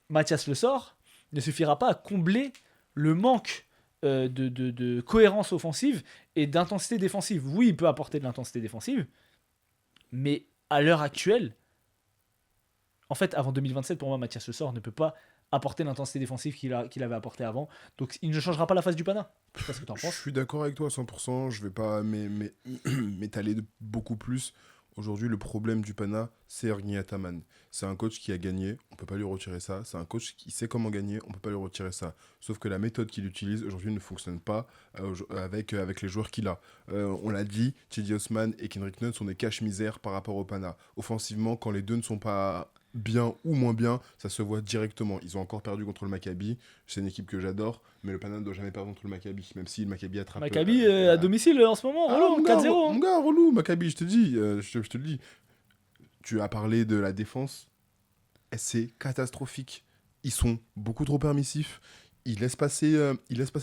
Mathias Le Sort ne suffira pas à combler le manque de cohérence offensive et d'intensité défensive. Oui, il peut apporter de l'intensité défensive, mais à l'heure actuelle, en fait, avant 2027, pour moi, Mathias Le Sort ne peut pas apporter l'intensité défensive qu'il avait apporté avant. Donc il ne changera pas la face du Pana. Je sais pas ce que tu en penses. Je suis d'accord avec toi à 100%, je vais pas m'étaler beaucoup plus. Aujourd'hui, le problème du Pana, c'est Ergin Ataman. C'est un coach qui a gagné, on peut pas lui retirer ça. C'est un coach qui sait comment gagner, on peut pas lui retirer ça. Sauf que la méthode qu'il utilise aujourd'hui ne fonctionne pas avec les joueurs qu'il a. On l'a dit, Chedi Osman et Kendrick Nunn sont des caches-misères par rapport au Pana. Offensivement, quand les deux ne sont pas bien ou moins bien, ça se voit directement. Ils ont encore perdu contre le Maccabi. C'est une équipe que j'adore, mais le Pana ne doit jamais perdre contre le Maccabi, même si le Maccabi attrape. Maccabi à domicile en ce moment, relou, 4-0. Mon gars, relou, Maccabi, je te dis, je te le dis. Tu as parlé de la défense, c'est catastrophique. Ils sont beaucoup trop permissifs. Ils laissent passer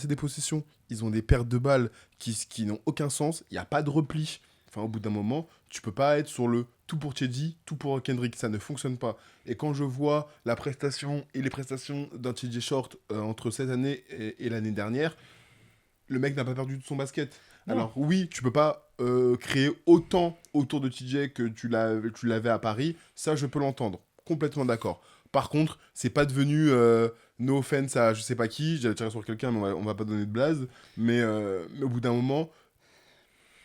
des possessions. Ils ont des pertes de balles qui n'ont aucun sens. Il n'y a pas de repli. Enfin, au bout d'un moment, tu peux pas être sur le tout pour Chedi, tout pour Kendrick. Ça ne fonctionne pas. Et quand je vois la prestation et les prestations d'un TJ Short entre cette année et l'année dernière, le mec n'a pas perdu de son basket. Non. Alors oui, tu peux pas créer autant autour de TJ que tu l'avais à Paris. Ça, je peux l'entendre. Complètement d'accord. Par contre, c'est pas devenu no offense à je sais pas qui. J'allais tirer sur quelqu'un, mais on va pas donner de blaze. Mais au bout d'un moment,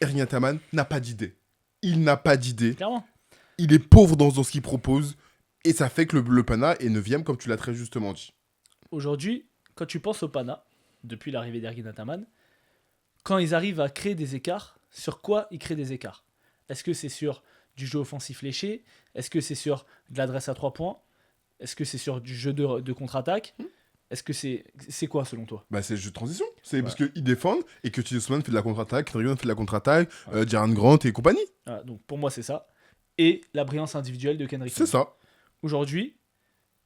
Ergin Ataman n'a pas d'idée. Il n'a pas d'idée. Clairement. Il est pauvre dans ce qu'il propose. Et ça fait que le Pana est 9ème, comme tu l'as très justement dit. Aujourd'hui, quand tu penses au Pana, depuis l'arrivée d'Ergin Ataman, quand ils arrivent à créer des écarts, sur quoi ils créent des écarts? Est-ce que c'est sur du jeu offensif léché? Est-ce que c'est sur de l'adresse à 3 points? Est-ce que c'est sur du jeu de contre-attaque? Est-ce que c'est quoi selon toi? Bah, c'est le jeu de transition. C'est Voilà. parce qu'ils défendent et que Ousmane fait de la contre-attaque, Kendrick Nunn fait de la contre-attaque, Jaron Grant et compagnie. Voilà, donc pour moi c'est ça. Et la brillance individuelle de Kendrick C'est Nunn. ça. Aujourd'hui,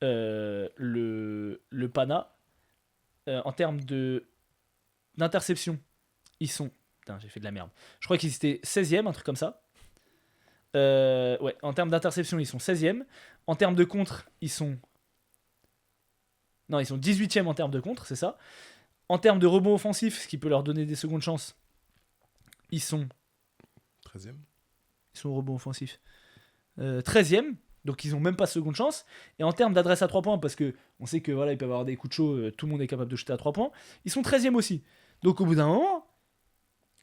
le Pana, en termes d'interception, ils sont... Putain, j'ai fait de la merde. Je crois qu'ils étaient 16e, un truc comme ça. Ouais, en termes d'interception, ils sont 16e. En termes de contre, ils sont... Non, ils sont 18e en termes de contre, c'est ça. En termes de rebond offensif, ce qui peut leur donner des secondes chances, ils sont 13ème. Ils sont au rebond offensif. 13e, donc ils n'ont même pas seconde chance. Et en termes d'adresse à 3 points, parce que on sait que voilà, ils peuvent avoir des coups de chaud, tout le monde est capable de shooter à 3 points, ils sont 13e aussi. Donc au bout d'un moment,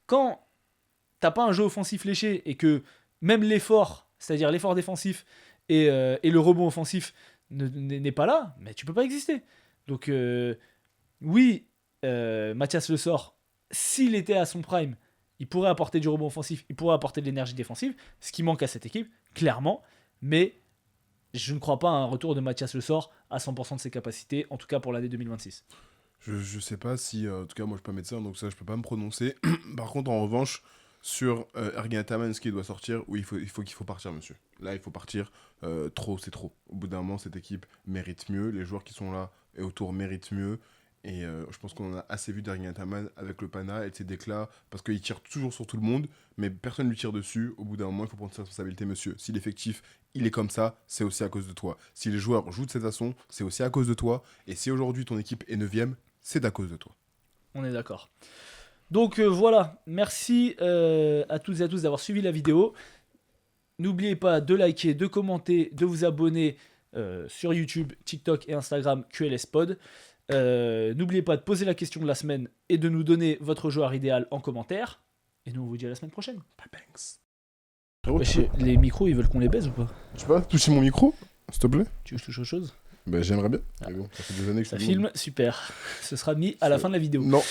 quand t'as pas un jeu offensif léché et que même l'effort, c'est-à-dire l'effort défensif et le rebond offensif n'est pas là, mais tu peux pas exister. Donc oui, Mathias Le Sort, s'il était à son prime, il pourrait apporter du rebond offensif, il pourrait apporter de l'énergie défensive, ce qui manque à cette équipe, clairement, mais je ne crois pas à un retour de Mathias Le Sort à 100% de ses capacités, en tout cas pour l'année 2026. Je sais pas si, en tout cas, moi je suis pas médecin, donc ça je peux pas me prononcer. Par contre, en revanche, sur Ergin Ataman, ce qui doit sortir, oui, il faut partir, monsieur. Là, il faut partir. Trop, c'est trop. Au bout d'un moment, cette équipe mérite mieux. Les joueurs qui sont là et autour méritent mieux. Et je pense qu'on en a assez vu d'Ergin Ataman avec le Pana et de ses déclats, parce qu'il tire toujours sur tout le monde, mais personne ne lui tire dessus. Au bout d'un moment, il faut prendre ses responsabilités, monsieur. Si l'effectif, il est comme ça, c'est aussi à cause de toi. Si les joueurs jouent de cette façon, c'est aussi à cause de toi. Et si aujourd'hui ton équipe est 9ème, c'est à cause de toi. On est d'accord. Donc voilà, merci à toutes et à tous d'avoir suivi la vidéo. N'oubliez pas de liker, de commenter, de vous abonner sur YouTube, TikTok et Instagram QLSPod. N'oubliez pas de poser la question de la semaine et de nous donner votre joueur idéal en commentaire. Et nous on vous dit à la semaine prochaine. Bye banks. Les micros, ils veulent qu'on les baise ou pas? Tu peux toucher mon micro, s'il te plaît? Tu veux que je touche autre chose? Bah, j'aimerais bien. Ah. Mais bon, ça fait des années que je Ça fais filme, super. Ce sera mis à la fin de la vidéo. Non.